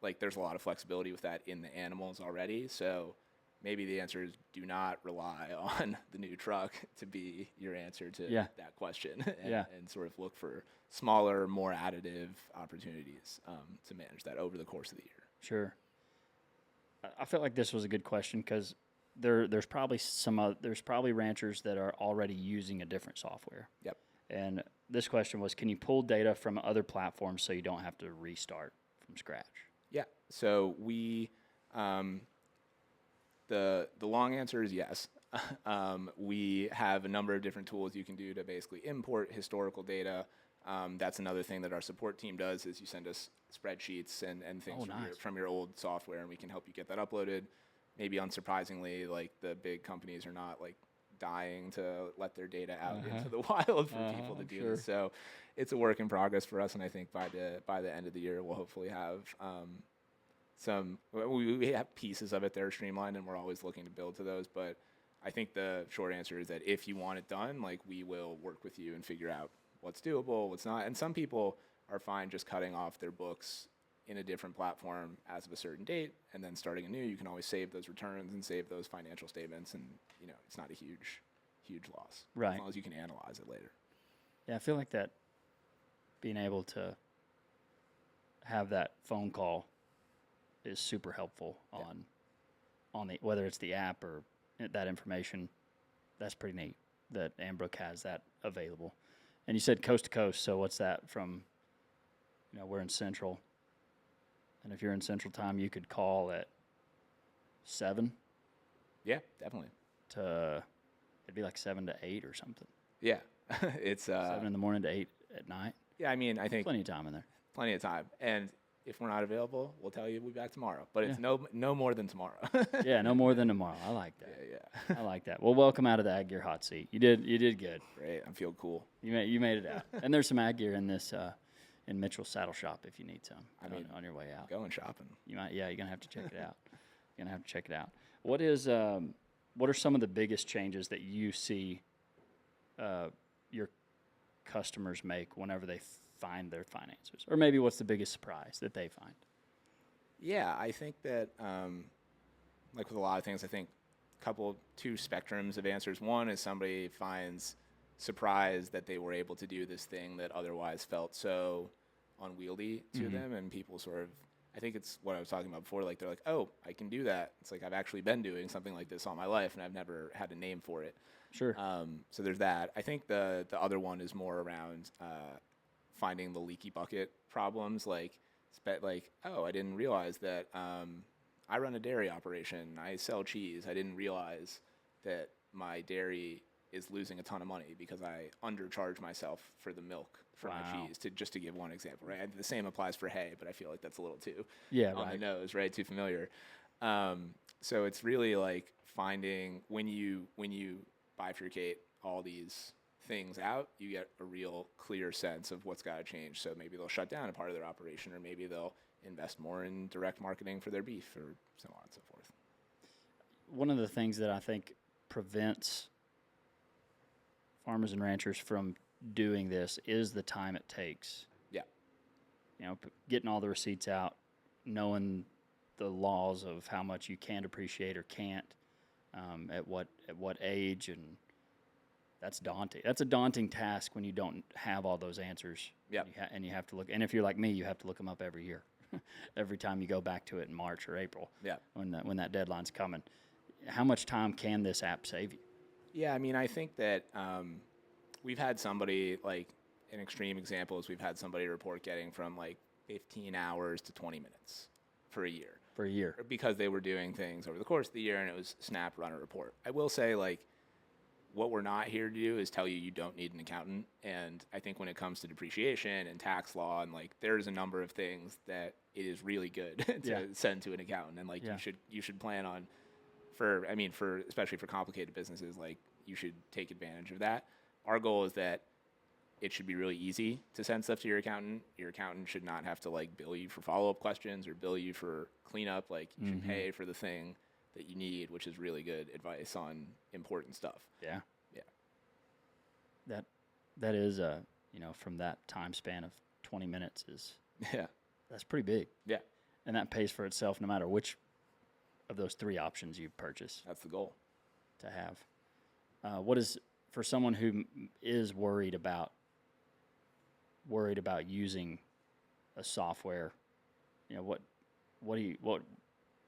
[SPEAKER 3] like there's a lot of flexibility with that in the animals already. So maybe the answer is do not rely on the new truck to be your answer to that question, and sort of look for smaller, more additive opportunities to manage that over the course of the year.
[SPEAKER 1] Sure. I felt like this was a good question because there's probably ranchers that are already using a different software. Yep. And this question was, can you pull data from other platforms so you don't have to restart from scratch?
[SPEAKER 3] Yeah. So we, the long answer is yes. We have a number of different tools you can do to basically import historical data That's another thing that our support team does is you send us spreadsheets and things from your old software, and we can help you get that uploaded. Maybe unsurprisingly, like the big companies are not like dying to let their data out into the wild for people to do. So it's a work in progress for us, and I think by the end of the year we'll hopefully have we have pieces of it that are streamlined, and we're always looking to build to those. But I think the short answer is that if you want it done, like we will work with you and figure out what's doable, what's not. And some people are fine just cutting off their books in a different platform as of a certain date and then starting anew. You can always save those returns and save those financial statements, and it's not a huge loss.
[SPEAKER 1] Right.
[SPEAKER 3] As long as you can analyze it later.
[SPEAKER 1] Yeah, I feel like that being able to have that phone call is super helpful on the whether it's the app or that information. That's pretty neat that Ambrook has that available. And you said coast to coast, so what's that from? We're in Central. And if you're in Central Time, you could call at 7.
[SPEAKER 3] Yeah, definitely.
[SPEAKER 1] It'd be like 7 to 8 or something.
[SPEAKER 3] Yeah, it's
[SPEAKER 1] 7 in the morning to 8 at night.
[SPEAKER 3] Yeah, I mean, I think
[SPEAKER 1] Plenty of time in there.
[SPEAKER 3] Plenty of time. And if we're not available, we'll tell you we'll be back tomorrow. But it's no more than tomorrow.
[SPEAKER 1] Yeah, no more than tomorrow. I like that.
[SPEAKER 3] Yeah.
[SPEAKER 1] I like that. Well, welcome out of the Ag Gear hot seat. You did good.
[SPEAKER 3] Great. I feel cool.
[SPEAKER 1] You made it out. And there's some Ag Gear in this in Mitchell's Saddle Shop if you need some. On your way out.
[SPEAKER 3] Going shopping.
[SPEAKER 1] You're gonna have to check it out. What are some of the biggest changes that you see your customers make whenever they find their finances, or maybe what's the biggest surprise that they find?
[SPEAKER 3] Yeah, I think that like with a lot of things, I think two spectrums of answers. One is somebody finds surprise that they were able to do this thing that otherwise felt so unwieldy to them, and people sort of, I think it's what I was talking about before, like they're like, oh, I can do that. It's like I've actually been doing something like this all my life, and I've never had a name for it.
[SPEAKER 1] Sure.
[SPEAKER 3] So there's that. I think the other one is more around finding the leaky bucket problems, like, oh, I didn't realize that I run a dairy operation. I sell cheese. I didn't realize that my dairy is losing a ton of money because I undercharge myself for the milk for my cheese, just to give one example, right? The same applies for hay, but I feel like that's a little too on the nose, right? Too familiar. So it's really like finding when you bifurcate all these things out, you get a real clear sense of what's got to change. So maybe they'll shut down a part of their operation, or maybe they'll invest more in direct marketing for their beef, or so on and so forth.
[SPEAKER 1] One of the things that I think prevents farmers and ranchers from doing this is the time it takes.
[SPEAKER 3] Yeah.
[SPEAKER 1] Getting all the receipts out, knowing the laws of how much you can depreciate or can't, at what age, and that's daunting. That's a daunting task when you don't have all those answers.
[SPEAKER 3] Yeah.
[SPEAKER 1] And you have to look. And if you're like me, you have to look them up every year, every time you go back to it in March or April.
[SPEAKER 3] Yeah.
[SPEAKER 1] When that deadline's coming, how much time can this app save you?
[SPEAKER 3] Yeah, I mean, I think that we've had somebody, like, an extreme example is we've had somebody report getting from like 15 hours to 20 minutes for a year.
[SPEAKER 1] For a year.
[SPEAKER 3] Because they were doing things over the course of the year, and it was snap, run a report. I will say, like, what we're not here to do is tell you don't need an accountant. And I think when it comes to depreciation and tax law, and like there's a number of things that it is really good to send to an accountant. And like you should plan on especially for complicated businesses, like you should take advantage of that. Our goal is that it should be really easy to send stuff to your accountant. Your accountant should not have to like bill you for follow-up questions or bill you for cleanup. Like you should pay for the thing that you need, which is really good advice on important stuff.
[SPEAKER 1] Yeah.
[SPEAKER 3] Yeah.
[SPEAKER 1] That is from that time span of 20 minutes that's pretty big.
[SPEAKER 3] Yeah.
[SPEAKER 1] And that pays for itself no matter which of those three options you purchase.
[SPEAKER 3] That's the goal.
[SPEAKER 1] To have. What is, for someone who is worried about using a software, what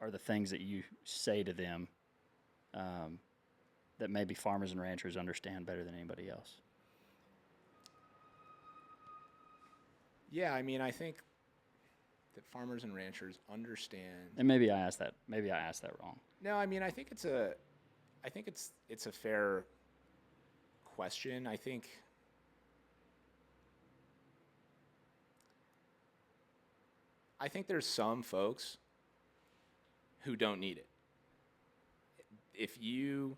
[SPEAKER 1] are the things that you say to them that maybe farmers and ranchers understand better than anybody else?
[SPEAKER 3] Yeah, I mean, I think that farmers and ranchers understand.
[SPEAKER 1] And maybe I asked that wrong.
[SPEAKER 3] No, I mean, I think it's a fair question. I think I think there's some folks who don't need it. If you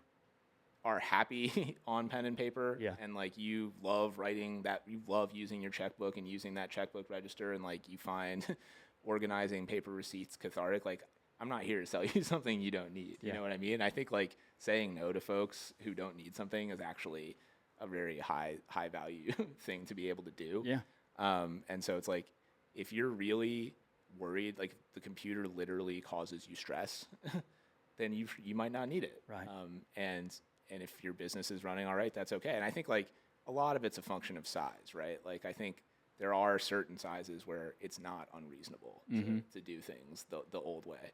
[SPEAKER 3] are happy on pen and paper
[SPEAKER 1] Yeah.
[SPEAKER 3] and like you love writing that, you love using your checkbook and using that checkbook register, and like you find organizing paper receipts cathartic, like I'm not here to sell you something you don't need. You
[SPEAKER 1] Yeah.
[SPEAKER 3] know what I mean? I think like saying no to folks who don't need something is actually a very high value thing to be able to do.
[SPEAKER 1] Yeah.
[SPEAKER 3] And so it's like, if you're really worried, like the computer literally causes you stress, then you might not need it.
[SPEAKER 1] Right.
[SPEAKER 3] And if your business is running all right, that's okay. And I think like a lot of it's a function of size, right? Like I think there are certain sizes where it's not unreasonable to do things the old way.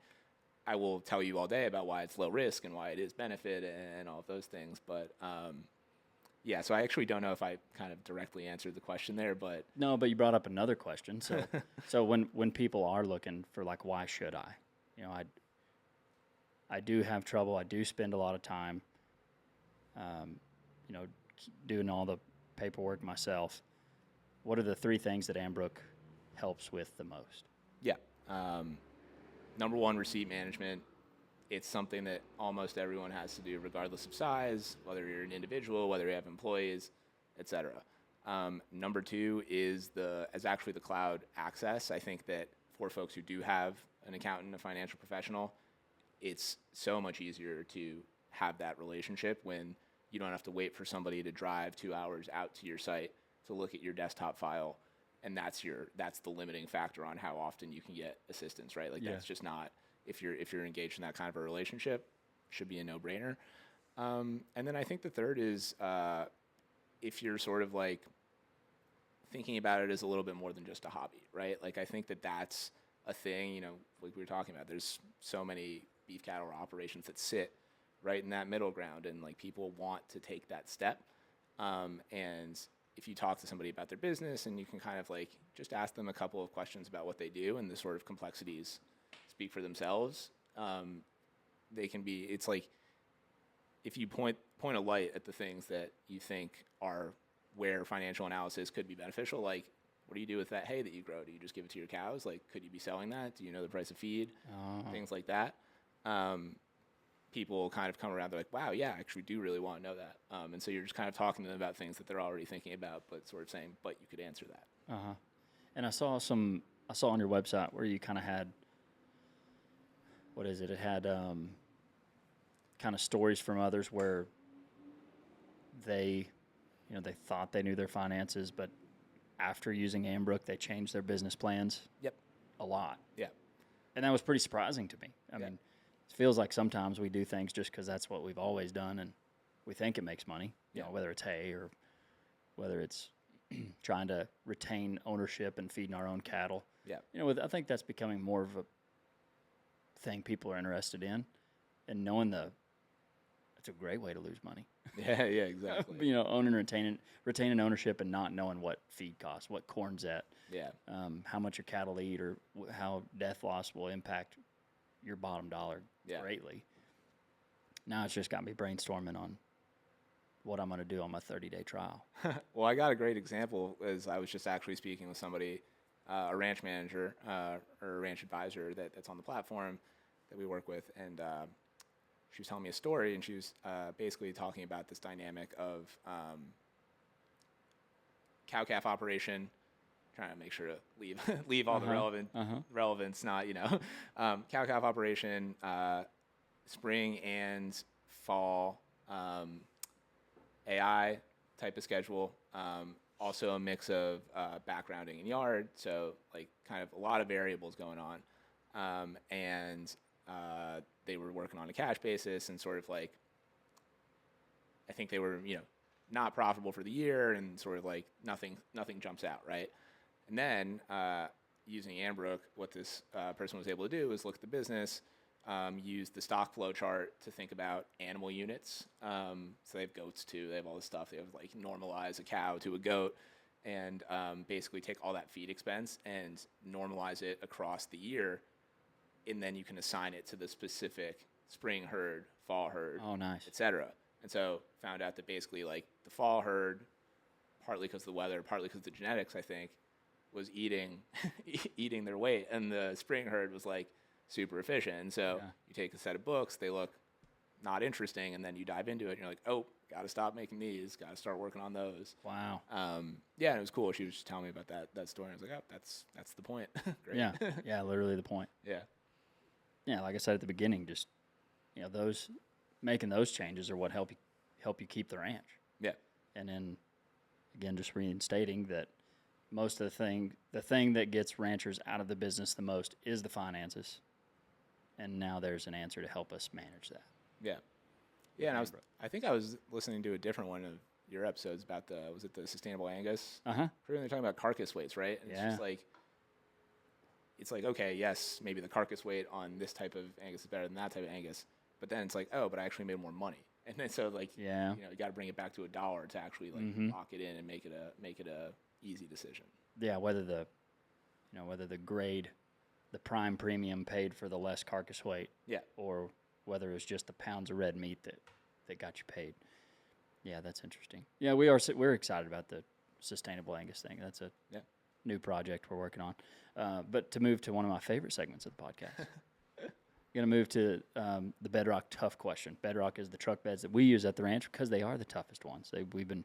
[SPEAKER 3] I will tell you all day about why it's low risk and why it is benefit and all of those things. But yeah, so I actually don't know if I kind of directly answered the question there, but
[SPEAKER 1] No, but you brought up another question. So, so when people are looking for like, why should I? You know, I do have trouble. I do spend a lot of time, you know, doing all the paperwork myself. What are the 3 things that Ambrook helps with the most?
[SPEAKER 3] yeah. Number one, receipt management. It's something that almost everyone has to do, regardless of size, whether you're an individual, whether you have employees, etc. Number 2 is actually the cloud access. I think that for folks who do have an accountant, a financial professional, it's so much easier to have that relationship when you don't have to wait for somebody to drive 2 hours out to your site to look at your desktop file, and that's the limiting factor on how often you can get assistance, right? Like that's just not, if you're engaged in that kind of a relationship, should be a no-brainer. And then I think the third is if you're sort of like thinking about it as a little bit more than just a hobby, right? Like I think that that's a thing, you know, like we were talking about, there's so many beef cattle operations that sit right in that middle ground, and like people want to take that step. And if you talk to somebody about their business and you can kind of like just ask them a couple of questions about what they do, and the sort of complexities speak for themselves, they can be, it's like if you point a light at the things that you think are where financial analysis could be beneficial, like what do you do with that hay that you grow? Do you just give it to your cows? Like, could you be selling that? Do you know the price of feed? Things like that. People kind of come around, they're like, wow, yeah, I actually do really want to know that. And so you're just kind of talking to them about things that they're already thinking about, but sort of saying, but you could answer that.
[SPEAKER 1] And I saw on your website where you kind of had, what is it? It had kind of stories from others where they thought they knew their finances, but after using Ambrook, they changed their business plans.
[SPEAKER 3] Yep.
[SPEAKER 1] A lot.
[SPEAKER 3] Yeah.
[SPEAKER 1] And that was pretty surprising to me. I mean, it feels like sometimes we do things just because that's what we've always done, and we think it makes money. You know, whether it's hay or whether it's trying to retain ownership and feeding our own cattle.
[SPEAKER 3] Yeah.
[SPEAKER 1] You know, I think that's becoming more of a thing people are interested in, and knowing that's a great way to lose money.
[SPEAKER 3] Yeah, exactly.
[SPEAKER 1] You know, owning and retaining ownership and not knowing what feed costs, what corn's at, how much your cattle eat, or how death loss will impact your bottom dollar greatly. Now it's just got me brainstorming on what I'm going to do on my 30-day trial.
[SPEAKER 3] Well, I got a great example as I was just actually speaking with somebody, a ranch manager or a ranch advisor that's on the platform that we work with, and she was telling me a story, and she was basically talking about this dynamic of cow-calf operation, trying to make sure to leave all the relevance, not, cow-calf operation, spring and fall AI type of schedule, also a mix of backgrounding in yard, so like kind of a lot of variables going on, and they were working on a cash basis, and sort of like, I think they were, not profitable for the year, and sort of like nothing jumps out, right? And then using Ambrook, what this person was able to do is look at the business, use the stock flow chart to think about animal units. So they have goats too. They have all this stuff. They have like normalize a cow to a goat, and basically take all that feed expense and normalize it across the year, and then you can assign it to the specific spring herd, fall herd, et cetera. And so found out that basically like the fall herd, partly because of the weather, partly because of the genetics, I think, was eating eating their weight, and the spring herd was like super efficient. And so you take a set of books, they look not interesting, and then you dive into it, and you're like, oh, got to stop making these, got to start working on those.
[SPEAKER 1] Wow.
[SPEAKER 3] Yeah, and it was cool. She was just telling me about that story. And I was like, oh, that's the point. Great.
[SPEAKER 1] Yeah, yeah, literally the point.
[SPEAKER 3] Yeah.
[SPEAKER 1] Yeah, like I said at the beginning, just those making those changes are what help you keep the ranch.
[SPEAKER 3] Yeah.
[SPEAKER 1] And then again, just reinstating that most of the thing that gets ranchers out of the business the most is the finances. And now there's an answer to help us manage that.
[SPEAKER 3] Yeah. Yeah, and I think I was listening to a different one of your episodes about was it the sustainable Angus?
[SPEAKER 1] Uh-huh.
[SPEAKER 3] They're talking about carcass weights, right? And
[SPEAKER 1] Yeah.
[SPEAKER 3] It's like, okay, yes, maybe the carcass weight on this type of Angus is better than that type of Angus. But then it's like, oh, but I actually made more money. And then so you got to bring it back to $1 to actually lock it in and make it a easy decision.
[SPEAKER 1] Yeah, whether the grade, the prime premium paid for the less carcass weight.
[SPEAKER 3] Yeah.
[SPEAKER 1] Or whether it's just the pounds of red meat that got you paid. Yeah, that's interesting. Yeah, we're excited about the sustainable Angus thing. That's a new project we're working on. But to move to one of my favorite segments of the podcast, going to move to the Bedrock Tough Question. Bedrock is the truck beds that we use at the ranch because they are the toughest ones. We've been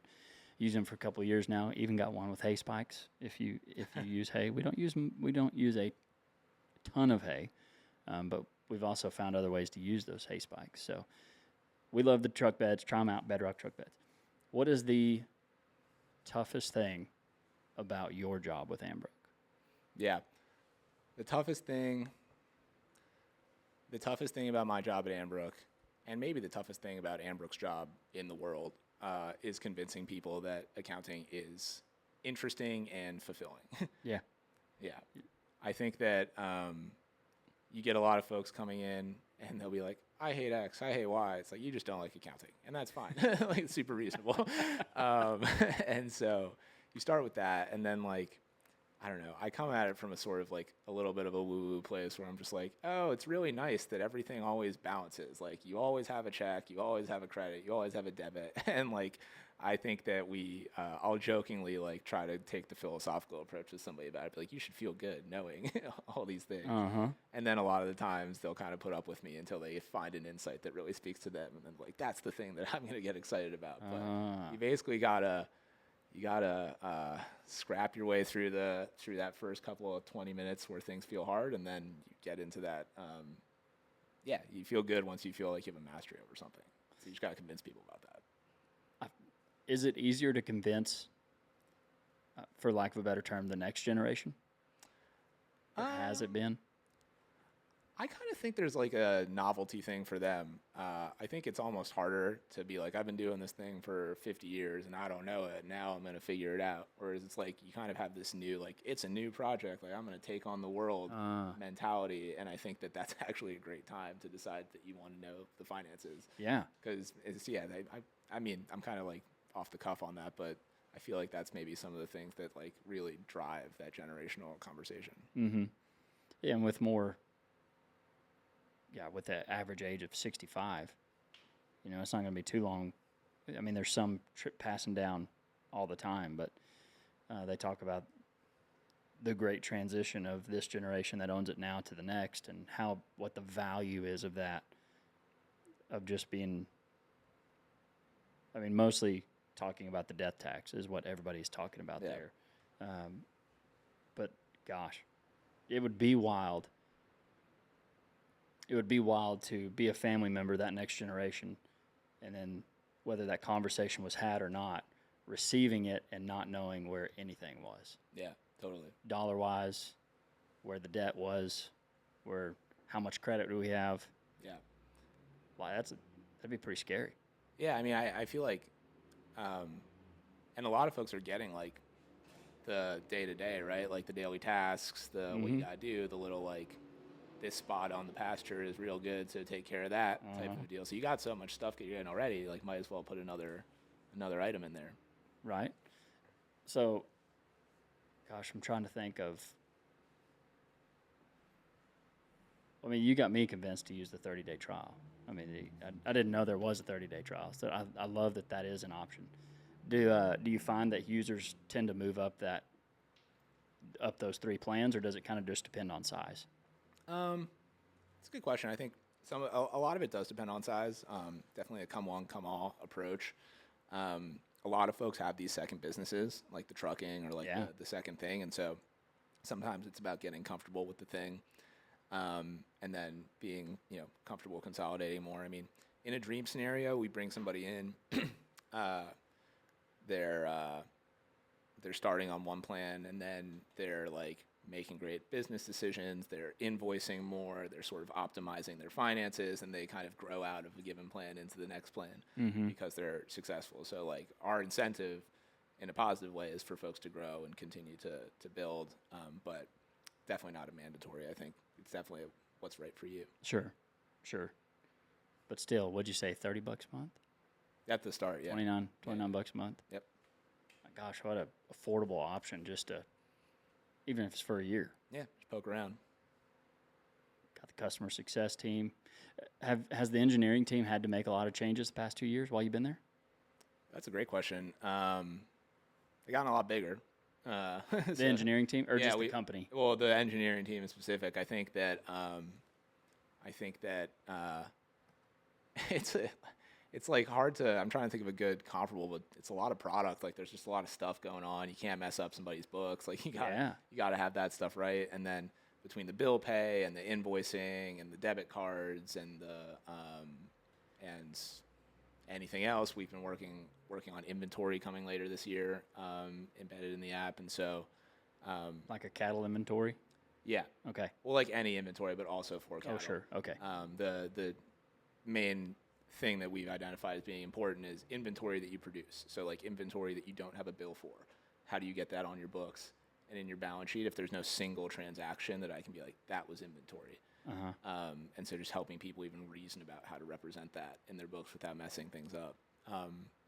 [SPEAKER 1] using them for a couple of years now. Even got one with hay spikes. If you use hay, we don't use a ton of hay, but we've also found other ways to use those hay spikes. So we love the truck beds. Try them out, Bedrock truck beds. What is the toughest thing about your job with Ambrook?
[SPEAKER 3] Yeah. The toughest thing about my job at Ambrook, and maybe the toughest thing about Ambrook's job in the world, is convincing people that accounting is interesting and fulfilling.
[SPEAKER 1] Yeah.
[SPEAKER 3] Yeah. I think that you get a lot of folks coming in and they'll be like, I hate X, I hate Y. It's like, you just don't like accounting. And that's fine. It's super reasonable. And so you start with that. And then I don't know, I come at it from a sort of a little bit of a woo-woo place where I'm just like, oh, it's really nice that everything always balances. You always have a check, you always have a credit, you always have a debit. And I think that I'll jokingly try to take the philosophical approach with somebody about it. Be like, you should feel good knowing all these things.
[SPEAKER 1] Uh-huh.
[SPEAKER 3] And then a lot of the times they'll kind of put up with me until they find an insight that really speaks to them. And then that's the thing that I'm going to get excited about. But you basically gotta scrap your way through that first couple of 20 minutes where things feel hard, and then you get into that. You feel good once you feel like you have a mastery over something. So you just got to convince people about that.
[SPEAKER 1] Is it easier to convince, for lack of a better term, the next generation? Or has it been?
[SPEAKER 3] I kind of think there's a novelty thing for them. I think it's almost harder to be like, I've been doing this thing for 50 years and I don't know it. Now I'm going to figure it out. Whereas it's you kind of have this new, it's a new project. I'm going to take on the world mentality. And I think that that's actually a great time to decide that you want to know the finances. Yeah. Because I mean, I'm kind of off the cuff on that, but I feel like that's maybe some of the things that really drive that generational conversation.
[SPEAKER 1] Mm-hmm. Yeah, and with the average age of 65, it's not going to be too long. I mean, there's some passing down all the time, but they talk about the great transition of this generation that owns it now to the next, and what the value is of that, of just being, mostly talking about the death tax is what everybody's talking about there. But gosh, it would be wild. It would be wild to be a family member, that next generation, and then whether that conversation was had or not, receiving it and not knowing where anything was.
[SPEAKER 3] Yeah, totally.
[SPEAKER 1] Dollar-wise, where the debt was, how much credit do we have?
[SPEAKER 3] Yeah.
[SPEAKER 1] Well, that'd be pretty scary.
[SPEAKER 3] Yeah, I feel and a lot of folks are getting the day-to-day, right? The daily tasks, what you gotta do, the little this spot on the pasture is real good, so take care of that type of deal. So you got so much stuff that you're getting already, might as well put another item in there.
[SPEAKER 1] Right. So, gosh, I'm trying to think of. You got me convinced to use the 30-day trial. I didn't know there was a 30-day trial, so I love that is an option. Do you find that users tend to move up up those 3 plans, or does it kind of just depend on size?
[SPEAKER 3] It's a good question. I think a lot of it does depend on size. Definitely a come one, come all approach. A lot of folks have these second businesses, like the trucking or like the second thing, and so sometimes it's about getting comfortable with the thing, and then being comfortable consolidating more. I mean, in a dream scenario, we bring somebody in, they're starting on one plan, and then they're like making great business decisions, they're invoicing more, they're sort of optimizing their finances, and they kind of grow out of a given plan into the next plan because they're successful. So like our incentive in a positive way is for folks to grow and continue to build, but definitely not a mandatory. I think it's definitely what's right for you.
[SPEAKER 1] Sure. But still, what'd you say, $30 a month?
[SPEAKER 3] At the start, yeah.
[SPEAKER 1] 29 bucks a month?
[SPEAKER 3] Yep.
[SPEAKER 1] My gosh, what a affordable option just to, even if it's for a year.
[SPEAKER 3] Yeah, just poke around.
[SPEAKER 1] Got the customer success team. Has the engineering team had to make a lot of changes the past 2 years while you've been there?
[SPEAKER 3] That's a great question. They gotten a lot bigger.
[SPEAKER 1] The engineering team, or just the company?
[SPEAKER 3] Well, the engineering team in specific. I think that it's like hard to. I'm trying to think of a good comparable, but it's a lot of product. Like there's just a lot of stuff going on. You can't mess up somebody's books. Like you got to have that stuff right. And then between the bill pay and the invoicing and the debit cards and and anything else, we've been working on inventory coming later this year, embedded in the app. And so,
[SPEAKER 1] like a cattle inventory.
[SPEAKER 3] Yeah.
[SPEAKER 1] Okay.
[SPEAKER 3] Well, like any inventory, but also for cattle.
[SPEAKER 1] Oh, sure. Okay.
[SPEAKER 3] The main thing that we've identified as being important is inventory that you produce. So like inventory that you don't have a bill for. How do you get that on your books and in your balance sheet if there's no single transaction that I can be like, that was inventory? And so just helping people even reason about how to represent that in their books without messing things up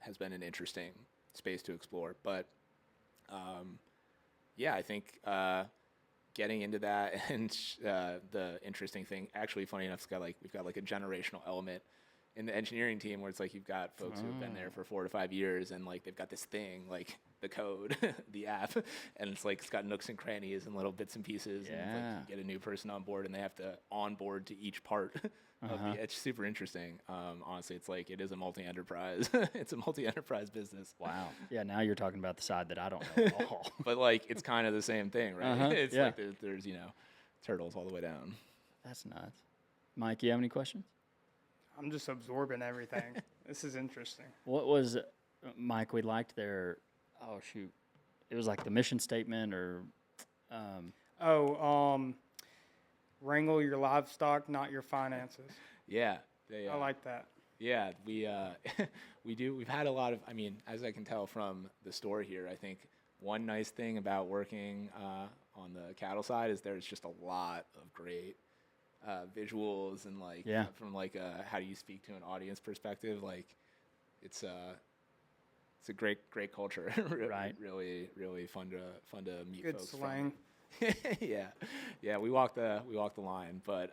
[SPEAKER 3] has been an interesting space to explore. But yeah, I think getting into that and the interesting thing, actually funny enough, we've got like a generational element in the engineering team where it's like you've got folks who have been there for 4 to 5 years and like they've got this thing like the code, the app, and it's like it's got nooks and crannies and little bits and pieces. And like you get a new person on board and they have to onboard to each part of the. It's super interesting. Honestly, it's like it is a multi-enterprise. It's a multi-enterprise business.
[SPEAKER 1] Wow. Yeah. Now you're talking about the side that I don't know at all.
[SPEAKER 3] But like it's kind of the same thing, right? It's like there's turtles all the way down.
[SPEAKER 1] That's nuts. Mike, you have any questions?
[SPEAKER 2] I'm just absorbing everything. This is interesting.
[SPEAKER 1] What was, Mike, we liked their, oh, shoot. It was like the mission statement or.
[SPEAKER 2] Wrangle your livestock, not your finances.
[SPEAKER 3] Yeah.
[SPEAKER 2] I like that.
[SPEAKER 3] Yeah, we do. We've had a lot of, I mean, as I can tell from the store here, I think one nice thing about working on the cattle side is there's just a lot of great visuals and like from like how do you speak to an audience perspective, like it's a great culture.
[SPEAKER 1] Right.
[SPEAKER 3] Really fun to meet
[SPEAKER 2] good
[SPEAKER 3] folks
[SPEAKER 2] slang
[SPEAKER 3] from. yeah we walk the line, but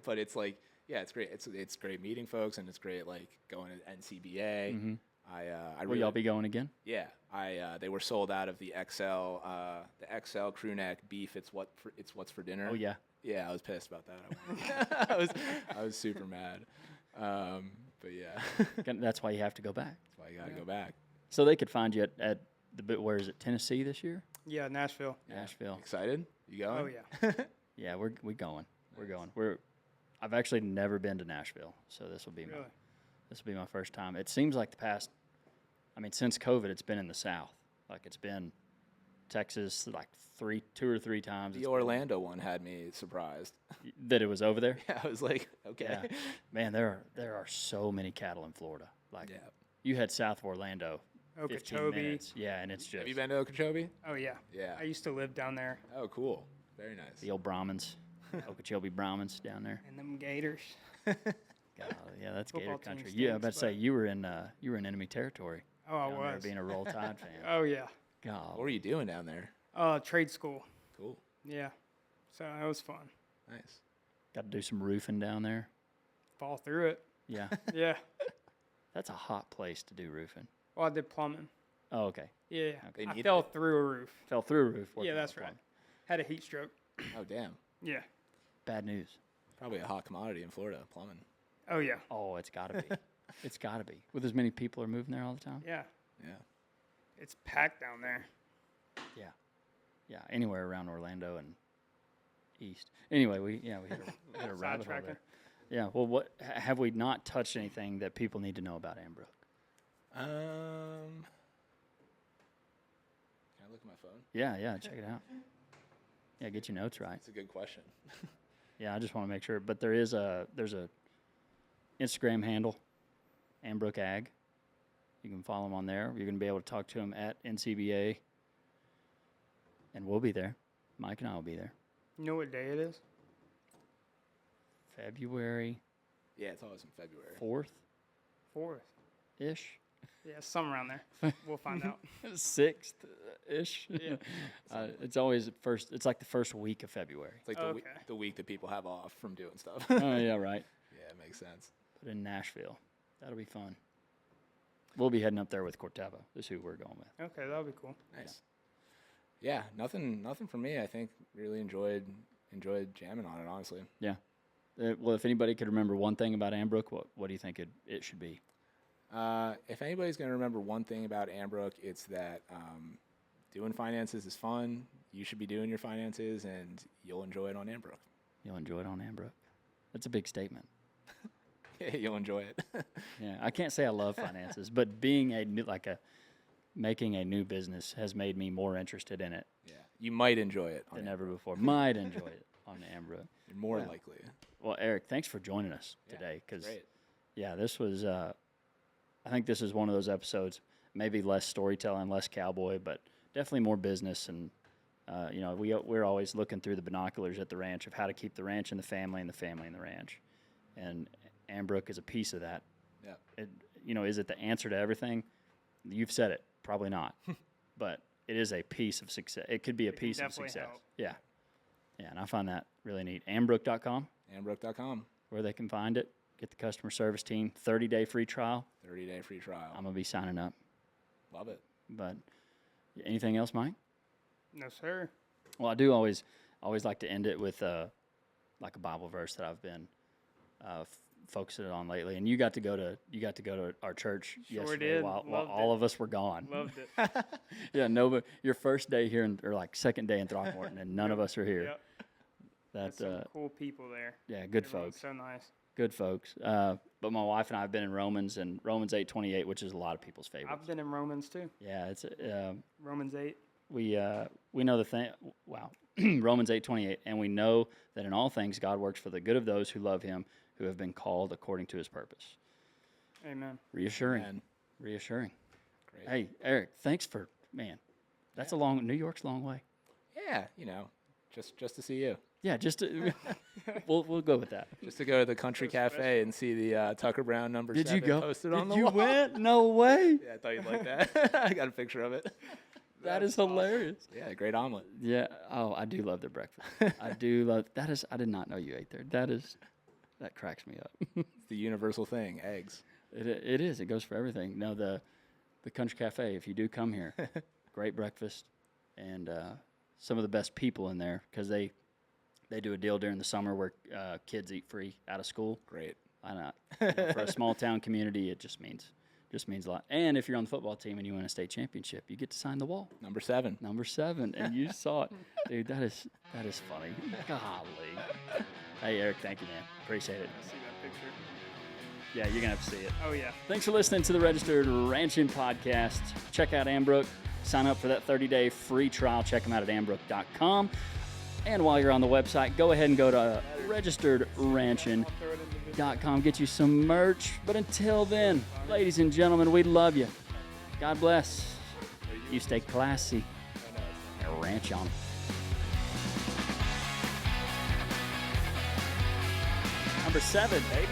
[SPEAKER 3] but it's like it's great. It's great meeting folks, and it's great like going to NCBA. I
[SPEAKER 1] Will y'all be going again?
[SPEAKER 3] Yeah, they were sold out of the XL crew neck beef. It's what's for dinner.
[SPEAKER 1] Oh yeah.
[SPEAKER 3] Yeah, I was pissed about that. I was super mad. But yeah.
[SPEAKER 1] That's why you have to go back.
[SPEAKER 3] That's why you got to go back.
[SPEAKER 1] So they could find you at the bit. Where is it? Tennessee this year?
[SPEAKER 2] Yeah, Nashville.
[SPEAKER 1] Nashville.
[SPEAKER 3] Excited? You going?
[SPEAKER 2] Oh yeah.
[SPEAKER 1] Yeah, we're going. We're going. I've actually never been to Nashville, so this will be my first time. It seems like since COVID, it's been in the South. Like it's been Texas like 2 or 3 times.
[SPEAKER 3] The Orlando one had me surprised.
[SPEAKER 1] That it was over there?
[SPEAKER 3] Yeah, I was like, okay.
[SPEAKER 1] Yeah. Man, there are so many cattle in Florida. Like you had south of Orlando, 15
[SPEAKER 2] Okeechobee.
[SPEAKER 1] minutes. Yeah, and it's just.
[SPEAKER 3] Have you been to Okeechobee?
[SPEAKER 2] Oh yeah.
[SPEAKER 3] Yeah.
[SPEAKER 2] I used to live down there.
[SPEAKER 3] Oh, cool. Very nice.
[SPEAKER 1] The old Brahmins, Okeechobee Brahmins down there.
[SPEAKER 2] And them Gators.
[SPEAKER 1] God, yeah, that's
[SPEAKER 2] Football
[SPEAKER 1] Gator country.
[SPEAKER 2] team
[SPEAKER 1] Yeah, I was about to
[SPEAKER 2] stinks,
[SPEAKER 1] say you were in enemy territory.
[SPEAKER 2] Oh, I
[SPEAKER 1] down there
[SPEAKER 2] was.
[SPEAKER 1] being a Roll Tide fan.
[SPEAKER 2] Oh yeah.
[SPEAKER 1] God.
[SPEAKER 3] What were you doing down there?
[SPEAKER 2] Trade school.
[SPEAKER 3] Cool.
[SPEAKER 2] Yeah. So that was fun.
[SPEAKER 3] Nice.
[SPEAKER 1] Got to do some roofing down there.
[SPEAKER 2] Fall through it.
[SPEAKER 1] Yeah.
[SPEAKER 2] Yeah.
[SPEAKER 1] That's a hot place to do roofing.
[SPEAKER 2] Well, I did plumbing.
[SPEAKER 1] Oh, okay.
[SPEAKER 2] Yeah,
[SPEAKER 3] They
[SPEAKER 2] I
[SPEAKER 3] need
[SPEAKER 2] fell through a roof.
[SPEAKER 1] Fell through a roof.
[SPEAKER 2] Yeah,
[SPEAKER 1] working
[SPEAKER 2] that's
[SPEAKER 1] on
[SPEAKER 2] right.
[SPEAKER 1] plumbing.
[SPEAKER 2] Had a heat stroke.
[SPEAKER 3] Oh, damn.
[SPEAKER 2] Yeah.
[SPEAKER 1] Bad news.
[SPEAKER 3] Probably a hot commodity in Florida, plumbing.
[SPEAKER 2] Oh yeah.
[SPEAKER 1] Oh, it's got to be. It's got to be. With as many people are moving there all the time.
[SPEAKER 2] Yeah.
[SPEAKER 3] Yeah.
[SPEAKER 2] It's packed down there.
[SPEAKER 1] Yeah. Yeah. Anywhere around Orlando and east. Anyway, we hit a rabbit hole
[SPEAKER 2] Sidetracking.
[SPEAKER 1] there. Yeah. Well, what have we not touched anything that people need to know about Ambrook?
[SPEAKER 3] Can I look at my phone?
[SPEAKER 1] Yeah. Yeah. Check it out. Yeah. Get your notes right.
[SPEAKER 3] That's a good question.
[SPEAKER 1] Yeah. I just want to make sure. But there's a Instagram handle, Ambrook Ag. You can follow him on there. You're going to be able to talk to him at NCBA. And we'll be there. Mike and I will be there.
[SPEAKER 2] You know what day it is?
[SPEAKER 1] February
[SPEAKER 3] Yeah, it's always in February.
[SPEAKER 2] 4th.
[SPEAKER 1] 4th-ish.
[SPEAKER 2] Yeah, somewhere around there. We'll find out.
[SPEAKER 1] 6th-ish.
[SPEAKER 2] Yeah.
[SPEAKER 1] It's always first. It's like the first week of February.
[SPEAKER 3] It's like
[SPEAKER 2] Okay.
[SPEAKER 3] the week that people have off from doing stuff.
[SPEAKER 1] Oh, yeah, right.
[SPEAKER 3] Yeah, it makes sense.
[SPEAKER 1] But in Nashville. That'll be fun. We'll be heading up there with Corteva. This is who we're going with.
[SPEAKER 2] Okay, that'll be cool.
[SPEAKER 3] Nice. Yeah, nothing for me. I think really enjoyed jamming on it, honestly.
[SPEAKER 1] Yeah. Well, if anybody could remember one thing about Ambrook, what do you think it should be?
[SPEAKER 3] If anybody's going to remember one thing about Ambrook, it's that doing finances is fun. You should be doing your finances, and you'll enjoy it on Ambrook.
[SPEAKER 1] You'll enjoy it on Ambrook. That's a big statement.
[SPEAKER 3] Yeah, you'll enjoy it.
[SPEAKER 1] Yeah, I can't say I love finances, but being making a new business has made me more interested in it
[SPEAKER 3] Yeah, you might enjoy it on
[SPEAKER 1] than
[SPEAKER 3] Ambrook.
[SPEAKER 1] ever before. Might enjoy it on Ambrook.
[SPEAKER 3] You're more
[SPEAKER 1] Yeah.
[SPEAKER 3] likely.
[SPEAKER 1] Well, Eric, thanks for joining us
[SPEAKER 3] Yeah,
[SPEAKER 1] today. Because
[SPEAKER 3] Great.
[SPEAKER 1] yeah, this was. I think this is one of those episodes. Maybe less storytelling, less cowboy, but definitely more business. And we're always looking through the binoculars at the ranch of how to keep the ranch in the family and the family in the ranch. And Ambrook is a piece of that.
[SPEAKER 3] Yeah.
[SPEAKER 1] Is it the answer to everything? You've said it. Probably not. But it is a piece of success. It could be a
[SPEAKER 2] It can
[SPEAKER 1] piece of
[SPEAKER 2] definitely
[SPEAKER 1] success.
[SPEAKER 2] help.
[SPEAKER 1] Yeah. Yeah, and I find that really neat. Ambrook.com,
[SPEAKER 3] Ambrook.com.
[SPEAKER 1] where they can find it. Get the customer service team. 30-day free trial.
[SPEAKER 3] 30-day free trial.
[SPEAKER 1] I'm going to be signing up.
[SPEAKER 3] Love it.
[SPEAKER 1] But anything else, Mike?
[SPEAKER 2] No, sir.
[SPEAKER 1] Well, I do always like to end it with like a Bible verse that I've been focusing on lately. And you got to go to our church
[SPEAKER 2] Sure
[SPEAKER 1] yesterday
[SPEAKER 2] did.
[SPEAKER 1] while
[SPEAKER 2] Loved
[SPEAKER 1] all
[SPEAKER 2] it.
[SPEAKER 1] of us were gone.
[SPEAKER 2] Loved it.
[SPEAKER 1] Yeah, no, but your first day here or like second day in Throckmorton, and none of us are here.
[SPEAKER 2] Yep.
[SPEAKER 1] That
[SPEAKER 2] There's some cool people there.
[SPEAKER 1] yeah, good
[SPEAKER 2] Everyone's
[SPEAKER 1] folks.
[SPEAKER 2] so nice.
[SPEAKER 1] Good folks. But my wife and I have been in Romans 8:28, which is a lot of people's favorite.
[SPEAKER 2] I've been in Romans too.
[SPEAKER 1] Yeah, it's
[SPEAKER 2] Romans 8.
[SPEAKER 1] we know the thing. Wow, Romans 8:28, and we know that in all things God works for the good of those who love Him, who have been called according to His purpose.
[SPEAKER 2] Amen.
[SPEAKER 1] Reassuring.
[SPEAKER 3] Amen.
[SPEAKER 1] Reassuring.
[SPEAKER 3] Great.
[SPEAKER 1] Hey, Eric, thanks for That's a long. New York's a long way.
[SPEAKER 3] Yeah, just to see you.
[SPEAKER 1] Yeah, just to, we'll go with that.
[SPEAKER 3] Just to go to the country cafe and see the Tucker Brown number
[SPEAKER 1] Did
[SPEAKER 3] 7
[SPEAKER 1] you go?
[SPEAKER 3] posted
[SPEAKER 1] Did
[SPEAKER 3] on the
[SPEAKER 1] you
[SPEAKER 3] wall.
[SPEAKER 1] went? No way.
[SPEAKER 3] Yeah, I thought you'd like that. I got a picture of it.
[SPEAKER 1] That is hilarious.
[SPEAKER 3] Yeah, great omelet.
[SPEAKER 1] Yeah. Oh, I do love their breakfast. I do love. That is. I did not know you ate there. That cracks me up.
[SPEAKER 3] It's the universal thing, eggs.
[SPEAKER 1] It is. It goes for everything. No, the country cafe. If you do come here, great breakfast, and some of the best people in there because they do a deal during the summer where kids eat free out of school.
[SPEAKER 3] Great.
[SPEAKER 1] Why not? For a small town community, it just means a lot. And if you're on the football team and you win a state championship, you get to sign the wall.
[SPEAKER 3] Number 7.
[SPEAKER 1] Number 7, and you saw it, dude. That is funny. Golly. Hey, Eric, thank you, man. Appreciate it.
[SPEAKER 2] I see that picture.
[SPEAKER 1] Yeah, you're gonna have to see it.
[SPEAKER 2] Oh yeah.
[SPEAKER 1] Thanks for listening to the Registered Ranching Podcast. Check out Ambrook. Sign up for that 30-day free trial. Check them out at ambrook.com. And while you're on the website, go ahead and go to registeredranching.com. Get you some merch. But until then, ladies and gentlemen, we love you. God bless. You stay classy and ranch on. Number 7, baby.